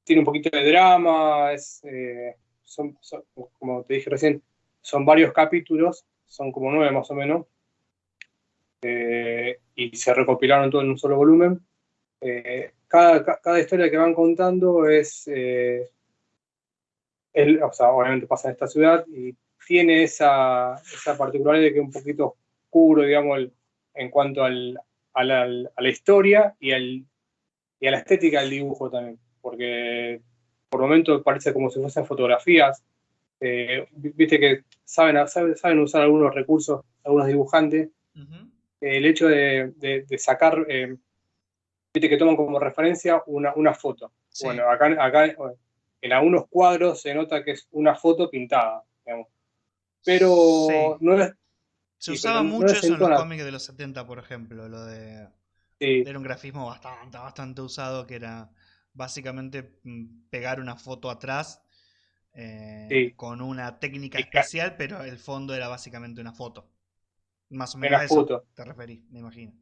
tiene un poquito de drama, como te dije recién, son varios capítulos, son como 9 más o menos, y se recopilaron todo en un solo volumen. Cada historia que van contando o sea, obviamente pasa en esta ciudad y tiene esa particularidad de que es un poquito oscuro, digamos, en cuanto a la historia y a la estética del dibujo también, porque por momentos parece como si fuesen fotografías. Viste que saben usar algunos recursos, algunos dibujantes. El hecho de sacar, viste que toman como referencia una foto. Sí. Bueno, acá en algunos cuadros se nota que es una foto pintada, digamos. Pero sí. no es... Se usaba mucho eso en los cómics de los 70, por ejemplo, lo de... Sí. Era un grafismo bastante usado, que era básicamente pegar una foto atrás sí. Con una técnica especial, pero el fondo era básicamente una foto. Más o menos a eso foto. Te referís, me imagino.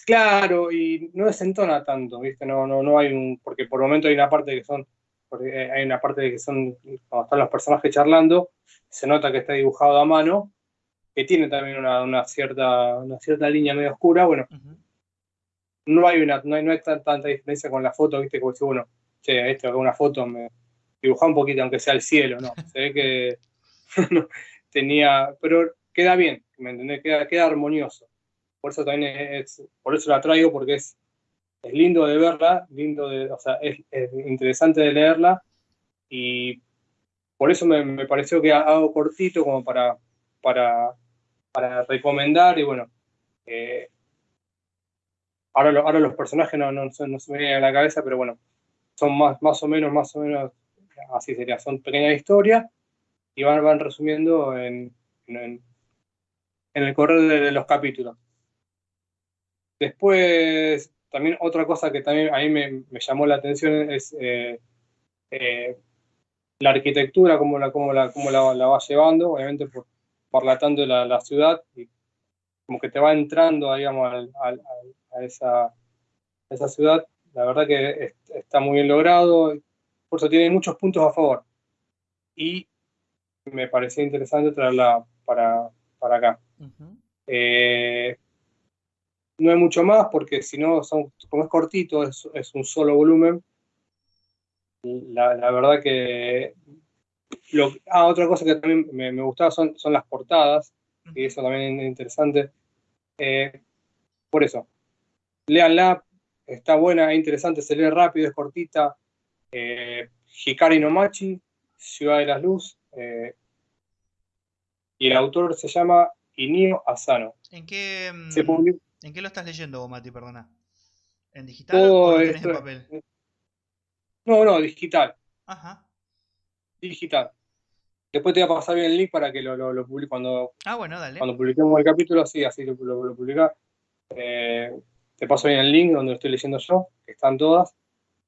Claro, y no desentona tanto, ¿viste? No hay un... Porque por el momento hay una parte de que son, cuando están los personajes charlando, se nota que está dibujado a mano, que tiene también una cierta línea medio oscura. Bueno, no hay tanta diferencia con la foto, ¿viste? Como si, bueno, che, esto es una foto, me dibujaba un poquito, aunque sea el cielo, ¿no? Se ve que tenía... Pero queda bien, ¿me entendés? Queda armonioso. Por eso también por eso la traigo, porque es lindo de verla, o sea, es interesante de leerla, y por eso me pareció que hago cortito como para recomendar. Y bueno, ahora los personajes no se me vienen a la cabeza, pero bueno, son más o menos así sería, son pequeñas historias y van resumiendo en el correr de los capítulos. Después, también otra cosa que también a mí me llamó la atención es la arquitectura, cómo la va llevando, obviamente por la tanto la ciudad, y como que te va entrando, digamos, a esa ciudad. La verdad que está muy bien logrado, por eso tiene muchos puntos a favor. Y me parecía interesante traerla para acá. No hay mucho más, porque si no, como es cortito, es un solo volumen. La verdad que... otra cosa que también me gustaba son las portadas, y eso también es interesante. Por eso, léanla, está buena, es interesante, se lee rápido, es cortita. Hikari no Machi, Ciudad de la Luz, y el autor se llama Inio Asano. ¿En qué lo estás leyendo vos, Mati? Perdona. ¿En digital o lo tenés en papel? No, digital. Ajá. Digital. Después te voy a pasar bien el link para que lo publique cuando... bueno, dale. Cuando publiquemos el capítulo, sí, así lo publica. Te paso bien el link donde lo estoy leyendo yo, que están todas.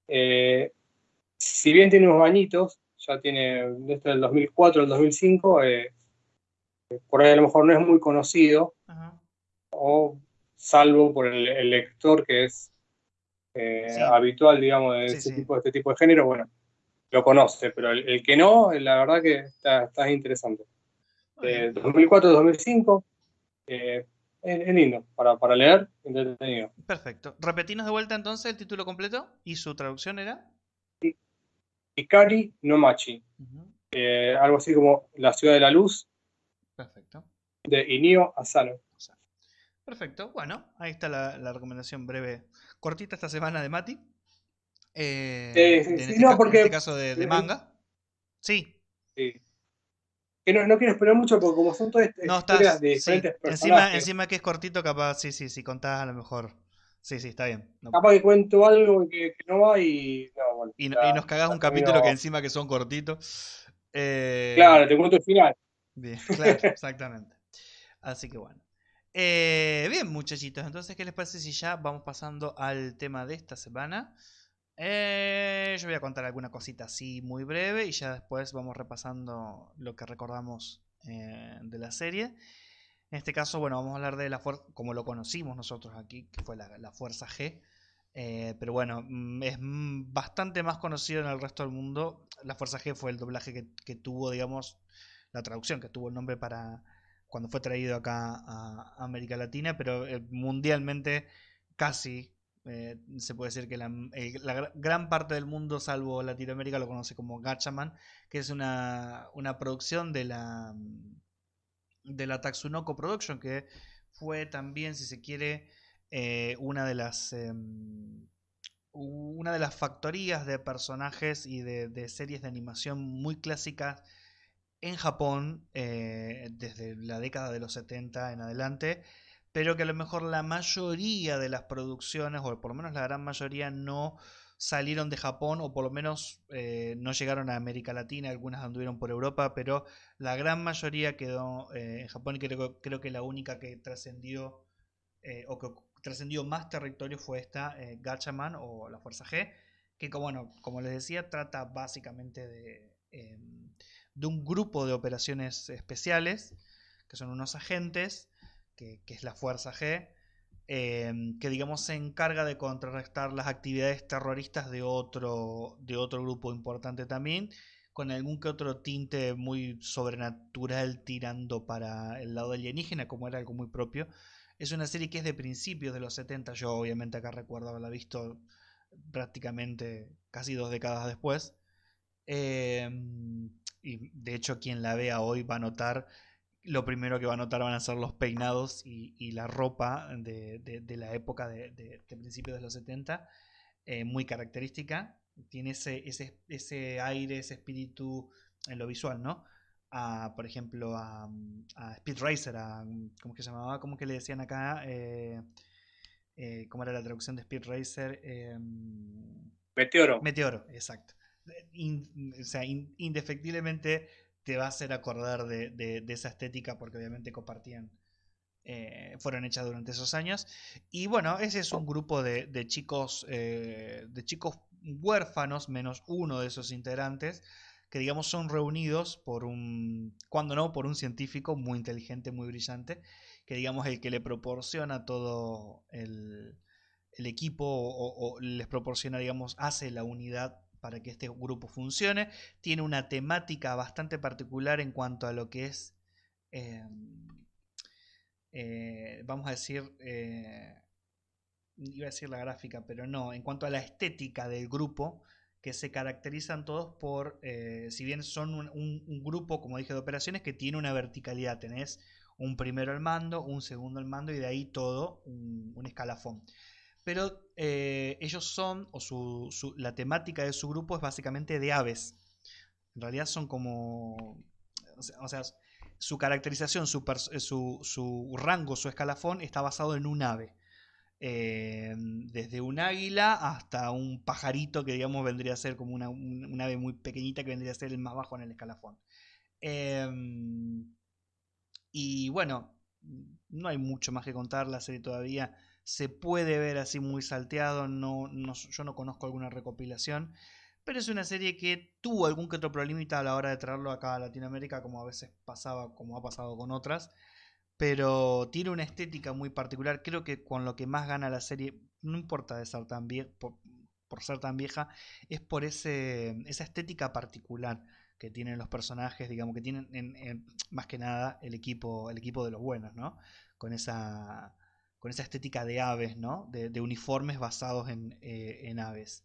Si bien tiene unos añitos, ya tiene desde el 2004 al 2005, por ahí a lo mejor no es muy conocido, o salvo por el lector que es sí. Habitual, digamos, de este tipo de género, bueno, lo conoce, pero el que no, la verdad que está interesante. 2004-2005, es lindo para leer, entretenido. Perfecto. Repetinos de vuelta entonces el título completo y su traducción era... Hikari no Machi. Algo así como La Ciudad de la Luz. Perfecto. De Inio Asano. Perfecto. Bueno, ahí está la recomendación breve, cortita esta semana de Mati. En este caso de manga. Sí. Que no quiero esperar mucho, porque como son todas historias de diferentes personajes. Encima que es cortito, capaz, sí, contás a lo mejor. Sí, está bien. Capaz que cuento algo que no va y... y nos cagás un capítulo que encima que son cortitos. Claro, te cuento el final. Bien, claro, exactamente. Así que bueno. Bien, muchachitos, entonces, ¿qué les parece si ya vamos pasando al tema de esta semana? Yo voy a contar alguna cosita así muy breve y ya después vamos repasando lo que recordamos de la serie. En este caso, bueno, vamos a hablar de la fuerza, como lo conocimos nosotros aquí, que fue la Fuerza G. Pero bueno, es bastante más conocido en el resto del mundo. La Fuerza G fue el doblaje que tuvo, digamos, la traducción, que tuvo el nombre para cuando fue traído acá a América Latina, pero mundialmente casi se puede decir que la gran parte del mundo, salvo Latinoamérica, lo conoce como Gatchaman, que es una producción de la Tatsunoko Production, que fue también, si se quiere, una de las factorías de personajes y de series de animación muy clásicas en Japón desde la década de los 70 en adelante, pero que a lo mejor la mayoría de las producciones, o por lo menos la gran mayoría, no salieron de Japón, o por lo menos no llegaron a América Latina. Algunas anduvieron por Europa, pero la gran mayoría quedó en Japón, y creo que la única que trascendió o que trascendió más territorio fue esta Gatchaman o la Fuerza G, que como les decía, trata básicamente de un grupo de operaciones especiales, que son unos agentes, que es la Fuerza G, que digamos se encarga de contrarrestar las actividades terroristas de otro grupo importante también, con algún que otro tinte muy sobrenatural tirando para el lado alienígena, como era algo muy propio. Es una serie que es de principios de los 70. Yo obviamente acá recuerdo haberla visto prácticamente casi 2 décadas después. Eh, y de hecho quien la vea hoy va a notar, lo primero que va a notar van a ser los peinados y la ropa de la época de principios de los 70, muy característica. Tiene ese aire, ese espíritu en lo visual, ¿no? Por ejemplo, a Speed Racer, ¿cómo que se llamaba? ¿Cómo que le decían acá? ¿Cómo era la traducción de Speed Racer? Meteoro. Meteoro, exacto. O sea, indefectiblemente te va a hacer acordar de esa estética, porque obviamente compartían, fueron hechas durante esos años. Y bueno, ese es un grupo de chicos huérfanos, menos uno de esos integrantes, que digamos son reunidos cuando no, por un científico muy inteligente, muy brillante, que digamos el que le proporciona todo el equipo, o les proporciona, digamos, hace la unidad para que este grupo funcione. Tiene una temática bastante particular en cuanto a lo que es, vamos a decir, iba a decir la gráfica, pero no, en cuanto a la estética del grupo, que se caracterizan todos por, si bien son un grupo, como dije, de operaciones, que tiene una verticalidad. Tenés un primero al mando, un segundo al mando, y de ahí todo un escalafón. Pero ellos son, la temática de su grupo es básicamente de aves. En realidad son como, o sea, su caracterización, su rango, su escalafón está basado en un ave. Desde un águila hasta un pajarito que digamos vendría a ser como un ave muy pequeñita, que vendría a ser el más bajo en el escalafón. Eh, y bueno, no hay mucho más que contar. La serie todavía se puede ver así muy salteado. Yo no conozco alguna recopilación, pero es una serie que tuvo algún que otro problemita a la hora de traerlo acá a Latinoamérica, como a veces pasaba, como ha pasado con otras. Pero tiene una estética muy particular. Creo que con lo que más gana la serie, no importa de ser tan vieja, por ser tan vieja, es por esa estética particular que tienen los personajes, digamos, que tienen más que nada el equipo de los buenos, ¿no? Con esa estética de aves, ¿no? De uniformes basados en aves.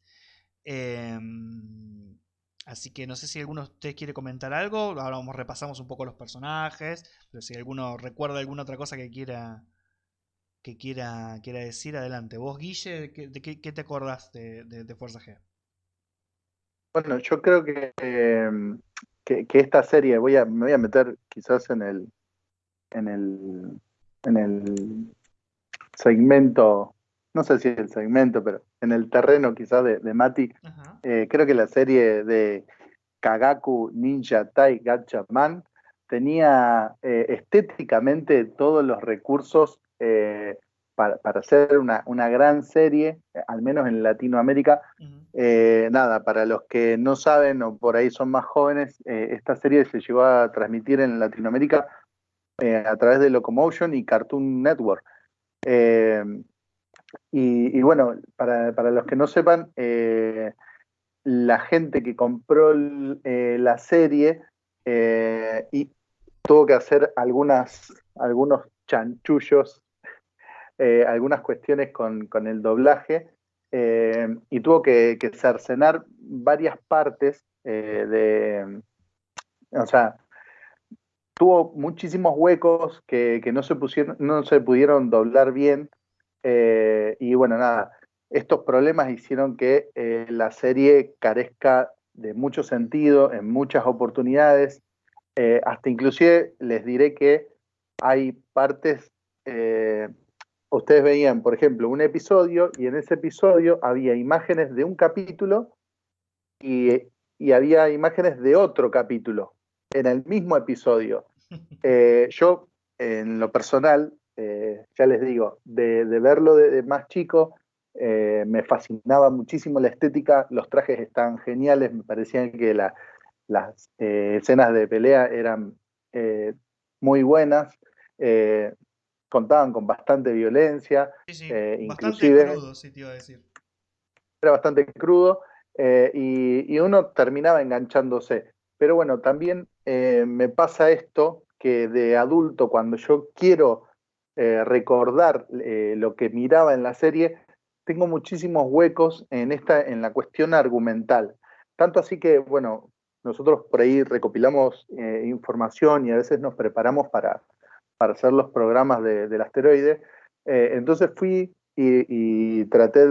Así que no sé si alguno de ustedes quiere comentar algo. Ahora repasamos un poco los personajes, pero si alguno recuerda alguna otra cosa que quiera decir, adelante. Vos, Guille, ¿qué te acordás de Fuerza G? Bueno, yo creo que esta serie, me voy a meter quizás en el, en el segmento, no sé si el segmento, pero en el terreno quizás de Mati. Ajá. Creo que la serie de Kagaku Ninja Tai Gatchaman tenía estéticamente todos los recursos para hacer una gran serie, al menos en Latinoamérica. Nada, para los que no saben o por ahí son más jóvenes, esta serie se llegó a transmitir en Latinoamérica a través de Locomotion y Cartoon Network. Y bueno, para los que no sepan, la gente que compró la serie y tuvo que hacer algunos chanchullos, algunas cuestiones con el doblaje, y tuvo que cercenar varias partes o sea, tuvo muchísimos huecos que no se pudieron doblar bien, y bueno, nada, estos problemas hicieron que la serie carezca de mucho sentido en muchas oportunidades, hasta inclusive les diré que hay partes, ustedes veían, por ejemplo, un episodio y en ese episodio había imágenes de un capítulo y, y había imágenes de otro capítulo en el mismo episodio. Yo, en lo personal, ya les digo, de verlo de más chico, me fascinaba muchísimo la estética, los trajes estaban geniales, me parecían que las escenas de pelea eran muy buenas, contaban con bastante violencia, Sí, bastante inclusive crudo, sí te iba a decir. era bastante crudo, y uno terminaba enganchándose. Pero bueno, también me pasa esto que de adulto, cuando yo quiero recordar lo que miraba en la serie, tengo muchísimos huecos en la cuestión argumental. Tanto así que, bueno, nosotros por ahí recopilamos información y a veces nos preparamos para hacer los programas del asteroide. Entonces fui y traté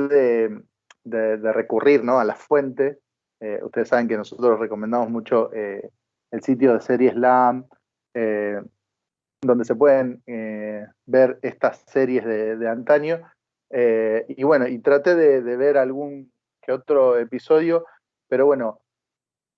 de recurrir, ¿no?, a la fuente. Ustedes saben que nosotros recomendamos mucho el sitio de Series Slam, donde se pueden ver estas series de antaño. Y bueno, y traté de ver algún que otro episodio, pero bueno,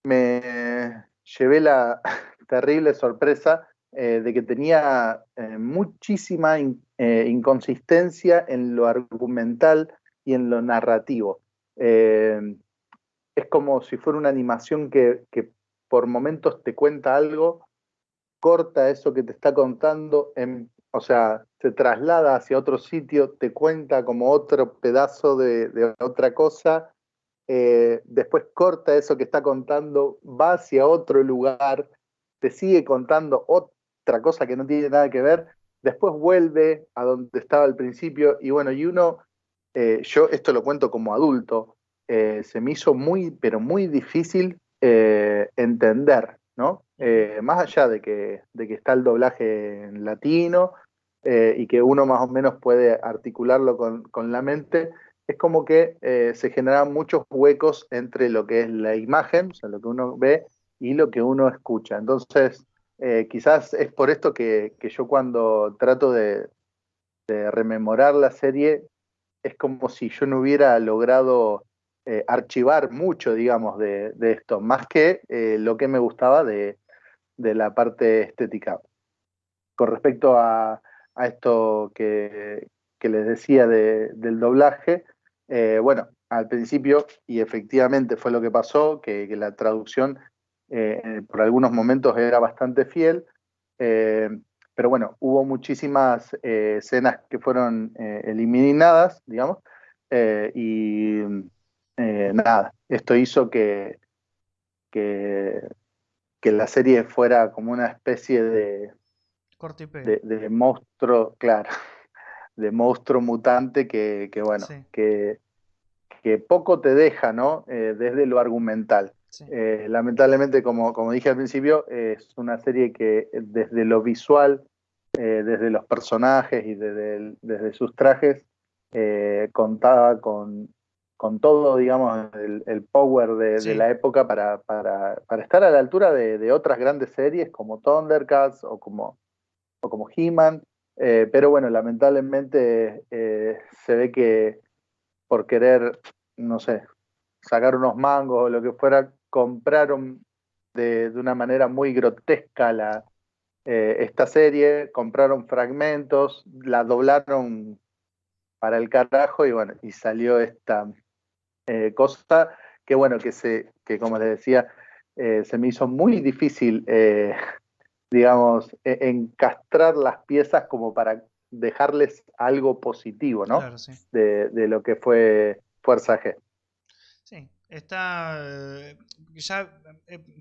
me llevé la terrible sorpresa de que tenía muchísima inconsistencia en lo argumental y en lo narrativo. Es como si fuera una animación que por momentos te cuenta algo, corta eso que te está contando, o sea, se traslada hacia otro sitio, te cuenta como otro pedazo de otra cosa, después corta eso que está contando, va hacia otro lugar, te sigue contando otra cosa que no tiene nada que ver, después vuelve a donde estaba al principio, y bueno, y uno, yo esto lo cuento como adulto, se me hizo muy, pero muy difícil entender, ¿no? Más allá de que está el doblaje en latino, y que uno más o menos puede articularlo con la mente, es como que se generan muchos huecos entre lo que es la imagen, o sea, lo que uno ve, y lo que uno escucha. Entonces, quizás es por esto que yo cuando trato de rememorar la serie, es como si yo no hubiera logrado archivar mucho, digamos, de esto, más que lo que me gustaba de la parte estética. Con respecto a esto que les decía del doblaje, bueno, al principio, y efectivamente fue lo que pasó, que la traducción por algunos momentos era bastante fiel, eh, pero bueno, hubo muchísimas escenas que fueron eliminadas, digamos, y nada, esto hizo que, que la serie fuera como una especie Corte y pega. de monstruo, claro, de monstruo mutante que bueno, Sí, que poco te deja, ¿no? Desde lo argumental. sí. Lamentablemente, como dije al principio, es una serie que desde lo visual, desde los personajes y desde sus trajes, contaba con todo, digamos, el power de Sí. la época para estar a la altura de otras grandes series como Thundercats o como He-Man, pero bueno, lamentablemente se ve que por querer, no sé, sacar unos mangos o lo que fuera, compraron de una manera muy grotesca esta serie, compraron fragmentos, la doblaron para el carajo y bueno, y salió esta cosa que bueno, que como les decía, se me hizo muy difícil, digamos, encastrar las piezas como para dejarles algo positivo, ¿no? Claro, sí. De lo que fue Fuerza G. Sí, está. Ya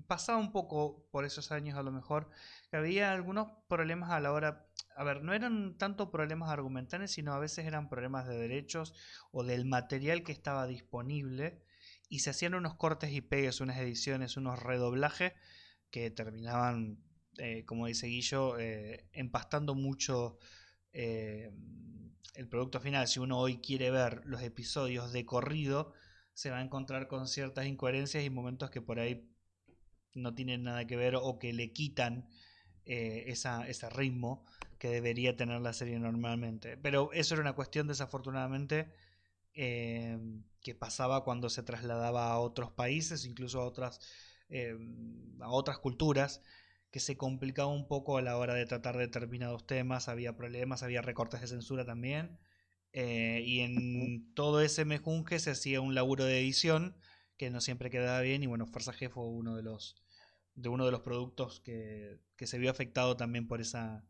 pasaba un poco por esos años a lo mejor, que había algunos problemas a la hora. A ver, no eran tanto problemas argumentales, sino a veces eran problemas de derechos o del material que estaba disponible. Y se hacían unos cortes y pegues, unas ediciones, unos redoblajes que terminaban, como dice Guillo, empastando mucho eh, el producto final. Si uno hoy quiere ver los episodios de corrido, se va a encontrar con ciertas incoherencias y momentos que por ahí no tienen nada que ver o que le quitan ese ritmo que debería tener la serie normalmente. Pero eso era una cuestión, desafortunadamente, que pasaba cuando se trasladaba a otros países, incluso eh, a otras culturas, que se complicaba un poco a la hora de tratar determinados temas, había problemas, había recortes de censura también, y en todo ese mejunje se hacía un laburo de edición que no siempre quedaba bien, y bueno, Fuerza G fue uno de los productos que se vio afectado también por esa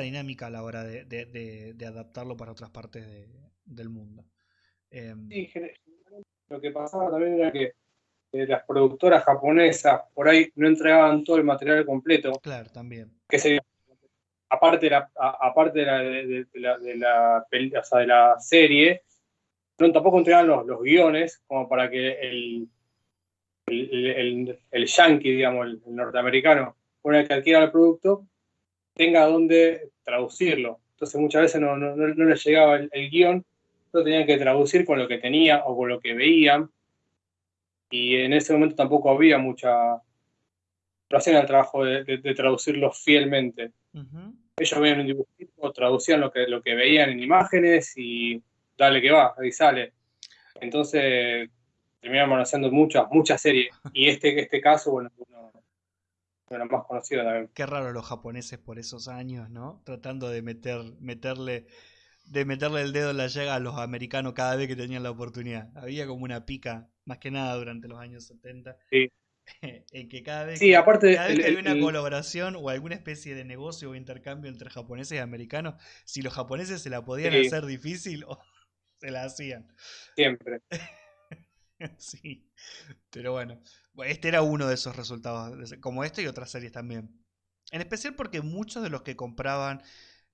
dinámica a la hora de adaptarlo para otras partes del mundo. Sí, lo que pasaba también era que las productoras japonesas por ahí no entregaban todo el material completo, Claro, también. que se aparte aparte o sea, de la serie, no tampoco entregaban los guiones como para que el yankee, digamos, el norteamericano, una vez que adquiera el producto, tenga dónde traducirlo. Entonces muchas veces no les llegaba el guión, lo tenían que traducir con lo que tenía o con lo que veían, y en ese momento tampoco había mucha... Lo hacían el trabajo de traducirlo fielmente. Uh-huh. Ellos veían un dibujito, traducían lo que veían en imágenes y dale que va, ahí sale. Entonces terminamos haciendo muchas series. Y este caso, bueno, uno de los más conocidos también. Qué raro los japoneses por esos años, ¿no? Tratando de meterle el dedo en la llaga a los americanos cada vez que tenían la oportunidad. Había como una pica, más que nada durante los años 70, Sí, en que cada vez sí, aparte, cada vez que había una colaboración o alguna especie de negocio o intercambio entre japoneses y americanos, si los japoneses se la podían sí, hacer difícil, se la hacían. siempre. Sí, pero bueno, este era uno de esos resultados, como este y otras series también. En especial porque muchos de los que compraban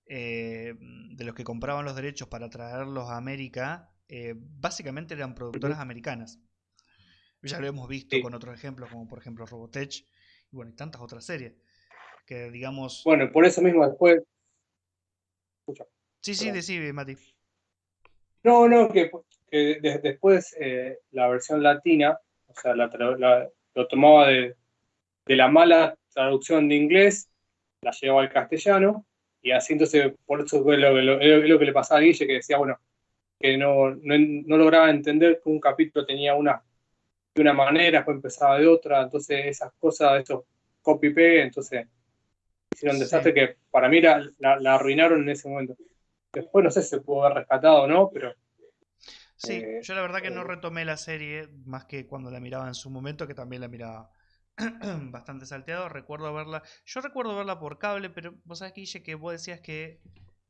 los derechos para traerlos a América, básicamente eran productoras americanas. Ya lo hemos visto Sí. con otros ejemplos, como por ejemplo Robotech, y bueno, y tantas otras series. Que digamos. Bueno, por eso mismo después. Escucha, Sí, sí, perdón. decime, Mati. No, que después la versión latina, o sea, lo tomaba de la mala traducción de inglés, la llevaba al castellano, y así entonces, por eso fue lo que le pasaba a Guille, que decía, bueno, que no lograba entender que un capítulo tenía de una manera, después empezaba de otra, entonces esas cosas, esos copy-paste, entonces hicieron un desastre Sí. que para mí la arruinaron en ese momento. Después no sé si se pudo haber rescatado o no, pero... Sí, yo la verdad que no retomé la serie más que cuando la miraba en su momento, que también la miraba bastante salteado. Yo recuerdo verla por cable, pero vos sabés, Guille, que vos decías que,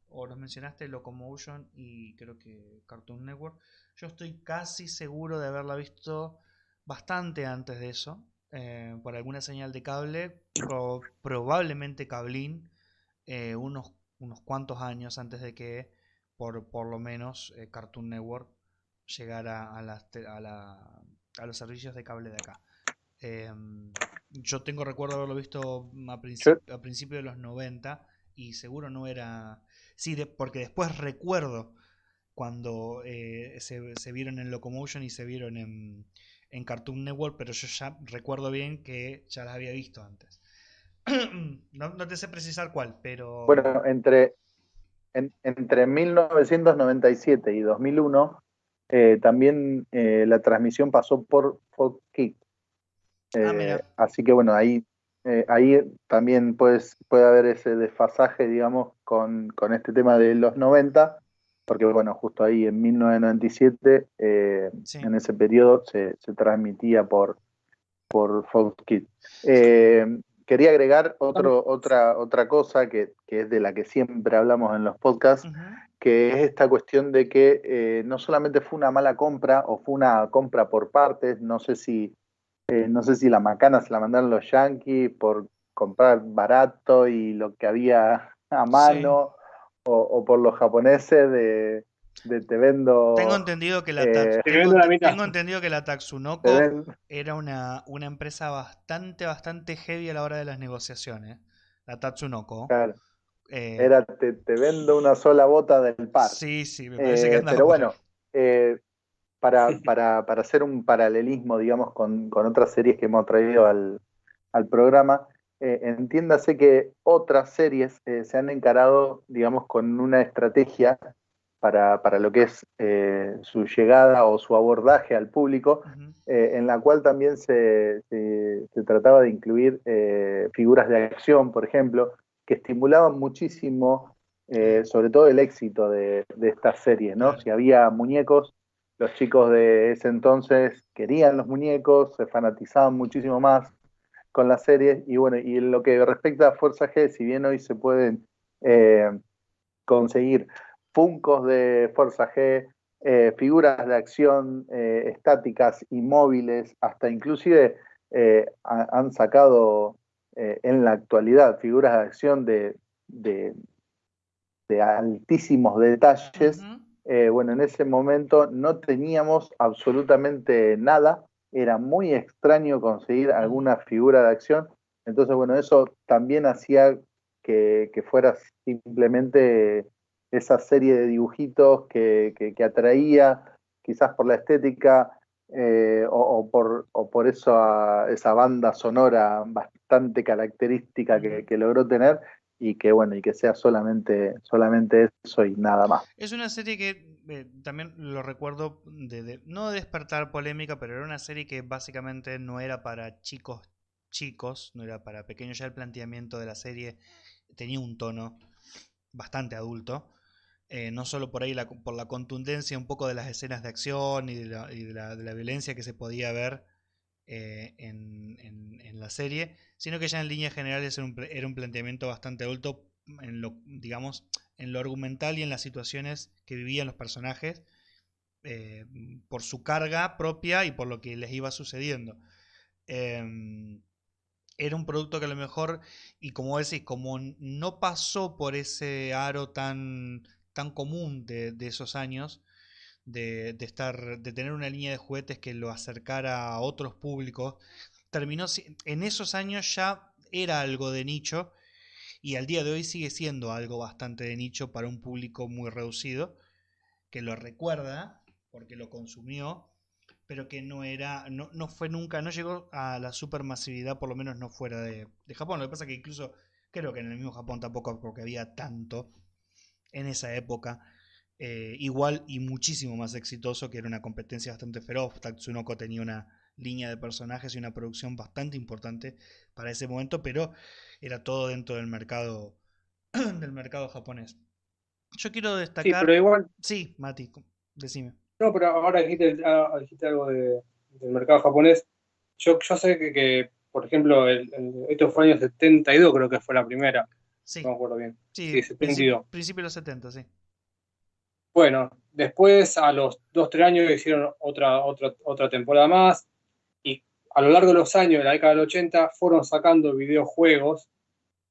o nos mencionaste Locomotion y creo que Cartoon Network. Yo estoy casi seguro de haberla visto bastante antes de eso, por alguna señal de cable, probablemente Cablín, unos cuantos años antes de que, por lo menos, Cartoon Network llegara a los servicios de cable de acá. Eh, yo tengo recuerdo de haberlo visto Yo, a principios de los 90 y seguro no era... Sí, porque después recuerdo cuando se vieron en Locomotion y se vieron en Cartoon Network, pero yo ya recuerdo bien que ya las había visto antes. No te sé precisar cuál, pero... bueno, entre 1997 y 2001, también la transmisión pasó por Fox Kids. Ah, mira. Así que bueno, ahí ahí también puede haber ese desfasaje, digamos, con este tema de los 90, porque bueno, justo ahí en 1997, Sí. en ese periodo se transmitía por Fox Kids. Quería agregar otra cosa que es de la que siempre hablamos en los podcasts, Ujú. que es esta cuestión de que no solamente fue una mala compra o fue una compra por partes, no sé si la macana se la mandaron los yankees por comprar barato y lo que había a Sí. mano, o por los japoneses de te Tengo vendo, entendido que Te vendo la mitad. tengo entendido que la te Tatsunoko ven- era una empresa bastante heavy a la hora de las negociaciones. La Tatsunoko. claro, Eh, era te vendo una sola bota del par. sí, sí, me parece que andaba Pero por ahí. bueno, eh, para hacer un paralelismo, digamos, con otras series que hemos traído al programa, entiéndase que otras series se han encarado, digamos, con una estrategia para lo que es su llegada o su abordaje al público, Ujú. en la cual también se trataba de incluir figuras de acción, por ejemplo, que estimulaban muchísimo, Sí, sobre todo el éxito de estas series, ¿no? claro. Si había muñecos, los chicos de ese entonces querían los muñecos, se fanatizaban muchísimo más con las series, y bueno, y en lo que respecta a Fuerza G, si bien hoy se pueden eh, conseguir funcos de Fuerza G, figuras de acción estáticas y móviles, hasta inclusive han sacado en la actualidad figuras de acción de, de altísimos detalles. Ujú. Bueno, en ese momento no teníamos absolutamente nada, era muy extraño conseguir Ujú. alguna figura de acción, entonces bueno, eso también hacía que fuera simplemente esa serie de dibujitos que atraía, quizás por la estética, o por esa banda sonora bastante característica Ujú. que logró tener, y que bueno, y que sea solamente eso y nada más. Es una serie que también lo recuerdo no despertar polémica, pero era una serie que básicamente no era para chicos, no era para pequeños. Ya el planteamiento de la serie tenía un tono bastante adulto. No solo por ahí por la contundencia un poco de las escenas de acción y de la violencia que se podía ver en la serie, sino que ya en líneas generales era un planteamiento bastante adulto digamos, en lo argumental y en las situaciones que vivían los personajes, eh, por su carga propia y por lo que les iba sucediendo. Eh, Era un producto que a lo mejor, y como decís, como no pasó por ese aro tan común de esos años, de tener una línea de juguetes que lo acercara a otros públicos, en esos años ya era algo de nicho, y al día de hoy sigue siendo algo bastante de nicho para un público muy reducido, que lo recuerda porque lo consumió, pero que no fue nunca, no llegó a la supermasividad, por lo menos no fuera de Japón. Lo que pasa es que incluso creo que en el mismo Japón tampoco, porque había tanto en esa época. Igual y muchísimo más exitoso, que era una competencia bastante feroz. Tatsunoko tenía una línea de personajes y una producción bastante importante para ese momento, pero era todo dentro del mercado del mercado japonés. Yo quiero Sí, pero destacar, igual, sí, Mati, decime. no, pero ahora dijiste algo del mercado japonés. Yo sé por ejemplo, esto fue el año 72, creo que fue la primera, no Sí, me acuerdo bien. sí, Sí, 72. principio de los 70, sí. Bueno, después a los 2, 3 años hicieron otra temporada más, y a lo largo de los años de la década del 80 fueron sacando videojuegos,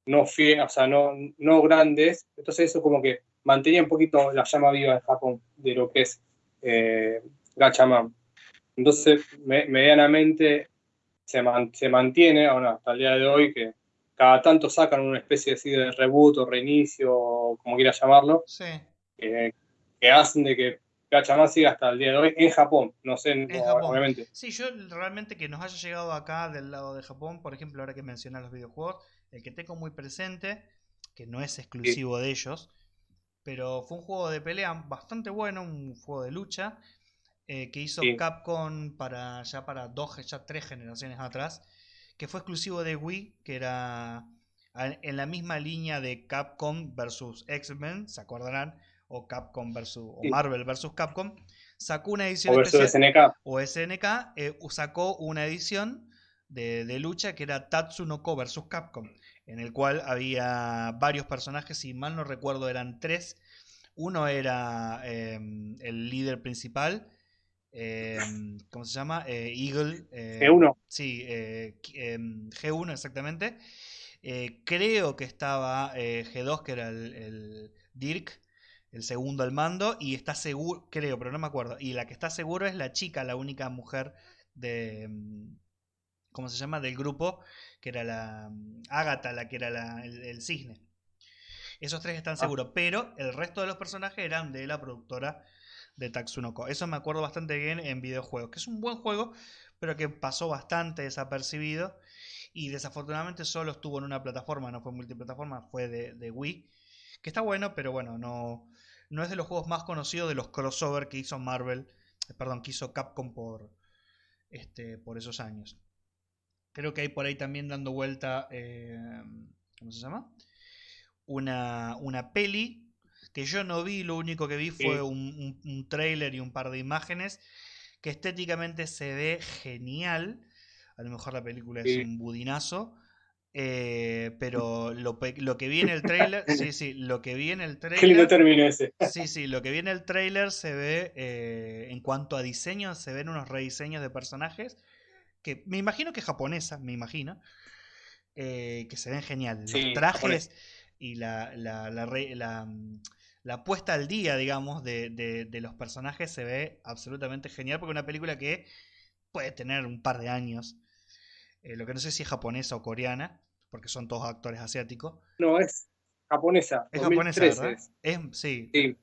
o sea, no grandes. Entonces eso como que mantenía un poquito la llama viva en Japón de lo que es eh, Gachaman. Entonces, medianamente se mantiene, bueno, hasta el día de hoy, que cada tanto sacan una especie así de reboot o reinicio, o como quieras llamarlo, Sí, que, que hacen de que Gachaman siga hasta el día de hoy en Japón. No sé, en Japón. obviamente. Sí, yo realmente que nos haya llegado acá del lado de Japón, por ejemplo, ahora que mencionas los videojuegos, el que tengo muy presente, que no es Sí, exclusivo de ellos, pero fue un juego de pelea bastante bueno, un juego de lucha, que hizo sí, Capcom para ya para dos, ya tres generaciones atrás, que fue exclusivo de Wii, que era en la misma línea de Capcom versus X-Men, ¿se acordarán? O Capcom versus, o Sí. Marvel versus Capcom, sacó una edición O versus especial, SNK. o SNK, sacó una edición de lucha que era Tatsunoko versus Capcom, en el cual había varios personajes, si mal no recuerdo eran 3. Uno era el líder principal, ¿cómo se llama? Eagle. G1. Sí, G1 exactamente. Creo que estaba G2, que era el Dirk, el segundo al mando, y está seguro, creo, pero no me acuerdo. Y la que está seguro es la chica, la única mujer de... ¿Cómo se llama? Del grupo, que era la Agatha, la que era el cisne. Esos 3 están seguros, pero el resto de los personajes eran de la productora de Tatsunoko. Eso me acuerdo bastante bien en videojuegos, que es un buen juego, pero que pasó bastante desapercibido. Y desafortunadamente solo estuvo en una plataforma, no fue multiplataforma, fue de Wii. Que está bueno, pero bueno, no es de los juegos más conocidos de los crossover que hizo Marvel, perdón, que hizo Capcom por esos años. Creo que hay por ahí también dando vuelta, ¿cómo se llama? Una peli que yo no vi, lo único que vi fue un trailer y un par de imágenes, que estéticamente se ve genial. A lo mejor la película es un budinazo, pero lo que vi en el trailer, sí, lo que vi en el Qué lindo trailer, término ese. sí, lo que vi en el trailer se ve, en cuanto a diseño, se ven unos rediseños de personajes, que me imagino que es japonesa, me imagino, que se ven genial. Los Sí, japonés. trajes y la puesta al día, digamos, de los personajes se ve absolutamente genial, porque es una película que puede tener un par de años. Lo que no sé si es japonesa o coreana, porque son todos actores asiáticos. No, es japonesa, Es japonesa, 2013 ¿verdad? es. Sí. Sí.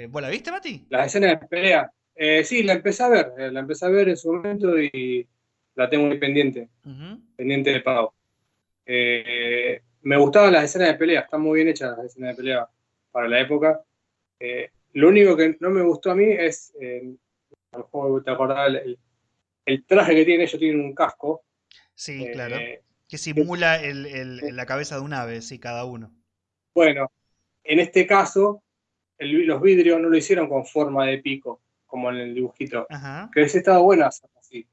¿Vos la viste, Mati? Las escenas de pelea. Sí, la empecé a ver en su momento y la tengo muy pendiente, pendiente de pago. Me gustaban las escenas de pelea, están muy bien hechas las escenas de pelea para la época. Lo único que no me gustó a mí es, a lo mejor te acordás, el traje que tienen, ellos tienen un casco. Sí, claro. Que simula la cabeza de un ave, sí, cada uno. Bueno, en este caso, los vidrios no lo hicieron con forma de pico, como en el dibujito. Ajá. Que hubiese estado bueno hacerlo así.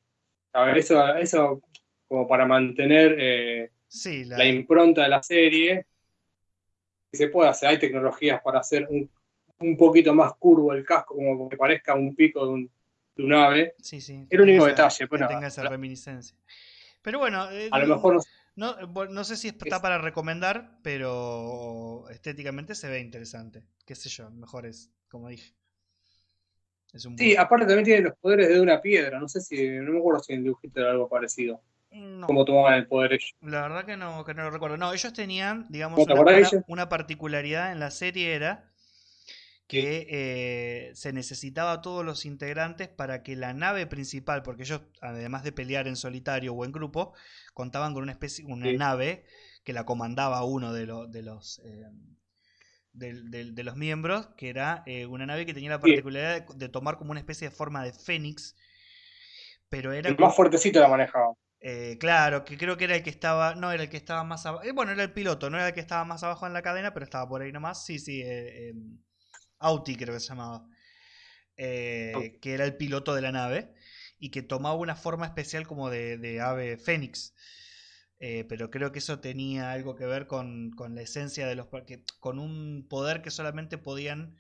A ver, eso como para mantener Sí, la impronta de la serie. Se puede hacer, hay tecnologías para hacer un poquito más curvo el casco, como que parezca un pico de un ave. Sí, que El único tenga detalle. que Bueno, tenga esa reminiscencia. Pero bueno, a lo mejor no sé si está para recomendar, pero estéticamente se ve interesante. Qué sé yo, mejor es, como dije. Es un sí, buen... aparte también tiene los poderes de una piedra. No sé si, no me acuerdo si en el dibujito era algo parecido. No, Cómo tomaban el poder ellos. la verdad que no lo recuerdo. No, ellos tenían, digamos, ¿No te acordás de ellos? una particularidad en la serie era Sí, que se necesitaba a todos los integrantes para que la nave principal, porque ellos, además de pelear en solitario o en grupo, contaban con una sí. nave que la comandaba uno de los miembros, que era una nave que tenía la Sí, particularidad de tomar como una especie de forma de fénix, pero era el más fuertecito la manejaba. claro, que creo que era el que estaba, no era el que estaba más abajo, bueno, era el piloto, no era el que estaba más abajo en la cadena, pero estaba por ahí nomás, sí, Auti creo que se llamaba, que era el piloto de la nave y que tomaba una forma especial como de ave fénix. Pero creo que eso tenía algo que ver con la esencia de con un poder que solamente podían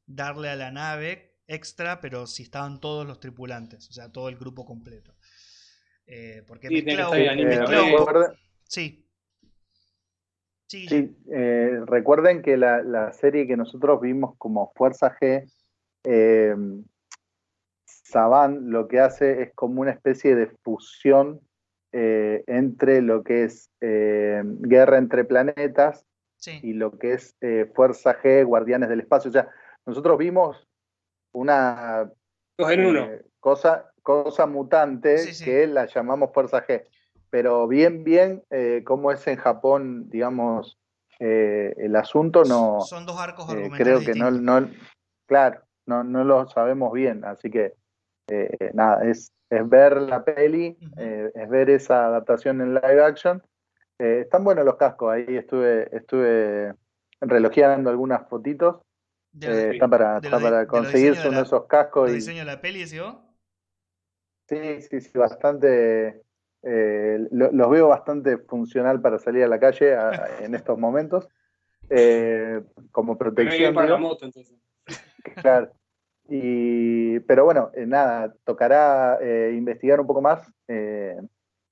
darle a la nave extra, pero si estaban todos los tripulantes, o sea, todo el grupo completo. Porque Sí, tiene que mezclaba estar ahí Anime mezclaba un poco. Recuerden, Sí, sí, sí, recuerden que la serie que nosotros vimos como Fuerza G, eh, Saban lo que hace es como una especie de fusión entre lo que es Guerra entre Planetas sí. y lo que es Fuerza G, Guardianes del Espacio. O sea, nosotros vimos una dos en uno. cosa mutante Sí. que la llamamos Fuerza G. Pero bien, como es en Japón, digamos, el asunto no, Son dos arcos argumentales creo que distintos. claro, no lo sabemos bien, así que nada, es ver la peli, Ujú. es ver esa adaptación en live action. Están buenos los cascos, ahí estuve relojeando algunas fotitos. De los, Sí. Está para de los diseños conseguirse uno de esos cascos los y diseños de la peli, ¿sí vos? sí, sí, sí, bastante. Los veo bastante funcional para salir a la calle en estos momentos. Eh, Como Me ve bien protección, para la digo. moto, entonces. Claro. Pero bueno, nada, tocará investigar un poco más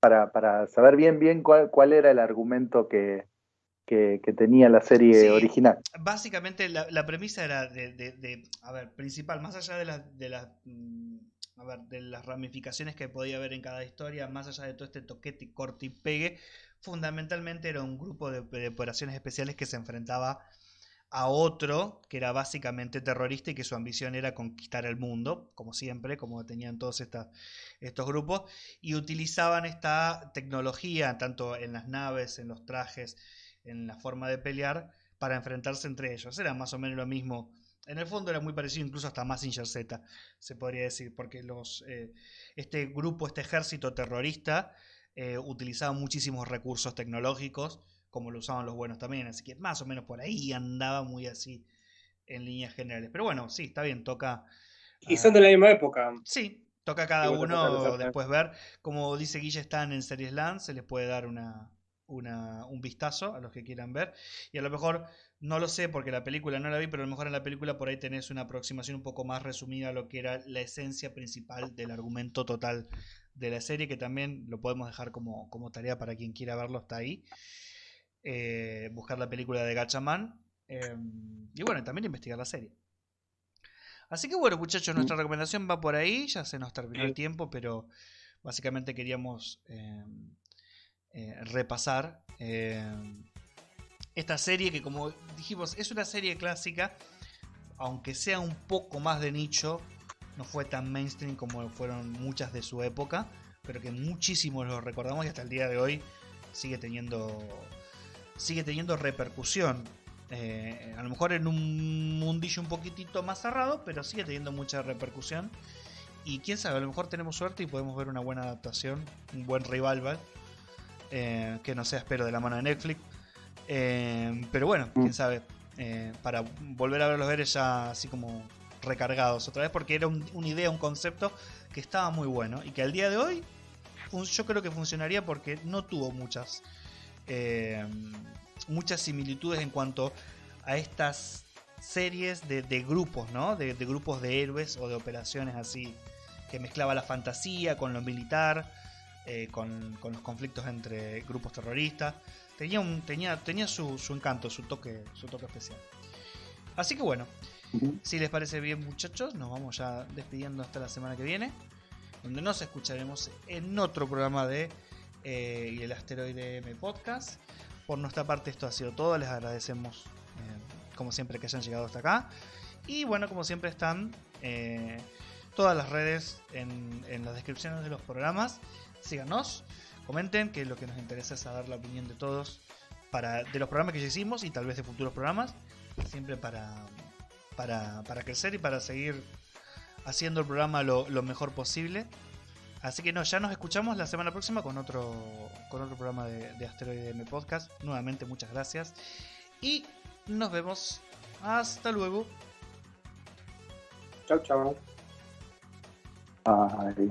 para saber bien cuál era el argumento que tenía la serie Sí, original. básicamente la premisa era a ver, principal, más allá a ver, de las ramificaciones que podía haber en cada historia, más allá de todo este toquete y corte y pegue, fundamentalmente era un grupo de operaciones especiales que se enfrentaba a otro que era básicamente terrorista y que su ambición era conquistar el mundo, como siempre, como tenían todos estos grupos, y utilizaban esta tecnología, tanto en las naves, en los trajes, en la forma de pelear, para enfrentarse entre ellos. Era más o menos lo mismo. En el fondo era muy parecido, incluso hasta Mazinger Z, se podría decir, porque este grupo, este ejército terrorista, utilizaba muchísimos recursos tecnológicos, como lo usaban los buenos también, así que más o menos por ahí andaba muy así en líneas generales. Pero bueno, sí, está bien, toca... Y son Uh, de la misma época. sí, toca a cada Digo, te pones a pensar uno también. después ver. Como dice Guille, están en Series Land, se les puede dar un vistazo a los que quieran ver. Y a lo mejor, no lo sé porque la película no la vi, pero a lo mejor en la película por ahí tenés una aproximación un poco más resumida a lo que era la esencia principal del argumento total de la serie, que también lo podemos dejar como tarea para quien quiera verlo, está ahí. Buscar la película de Gatchaman. Y bueno, también investigar la serie. Así que bueno, muchachos, nuestra recomendación va por ahí. Ya se nos terminó el Sí. tiempo, pero básicamente queríamos repasar esta serie que, como dijimos, es una serie clásica, aunque sea un poco más de nicho, no fue tan mainstream como fueron muchas de su época, pero que muchísimos lo recordamos y hasta el día de hoy sigue teniendo repercusión. A lo mejor en un mundillo un poquitito más cerrado, pero sigue teniendo mucha repercusión. Y quién sabe, a lo mejor tenemos suerte y podemos ver una buena adaptación, un buen revival, que no sea, espero, de la mano de Netflix. Pero bueno, quién sabe, para volver a ver los veres ya así como recargados otra vez, porque era una idea, un concepto que estaba muy bueno y que al día de hoy yo creo que funcionaría porque no tuvo eh, muchas similitudes en cuanto a estas series de grupos, ¿no? De grupos de héroes o de operaciones así, que mezclaba la fantasía con lo militar, con los conflictos entre grupos terroristas. Tenía su encanto, su toque especial. Así que bueno, si les parece bien, muchachos, nos vamos ya despidiendo hasta la semana que viene, donde nos escucharemos en otro programa de El Asteroide M Podcast. Por nuestra parte esto ha sido todo, les agradecemos como siempre que hayan llegado hasta acá. Y bueno, como siempre están todas las redes en las descripciones de los programas. Síganos, comenten, que lo que nos interesa es saber la opinión de todos de los programas que ya hicimos y tal vez de futuros programas, siempre para crecer y para seguir haciendo el programa lo mejor posible. Así que no, ya nos escuchamos la semana próxima con otro programa de Asteroide M Podcast. Nuevamente muchas gracias y nos vemos. Hasta luego. Chau, chau. Ay.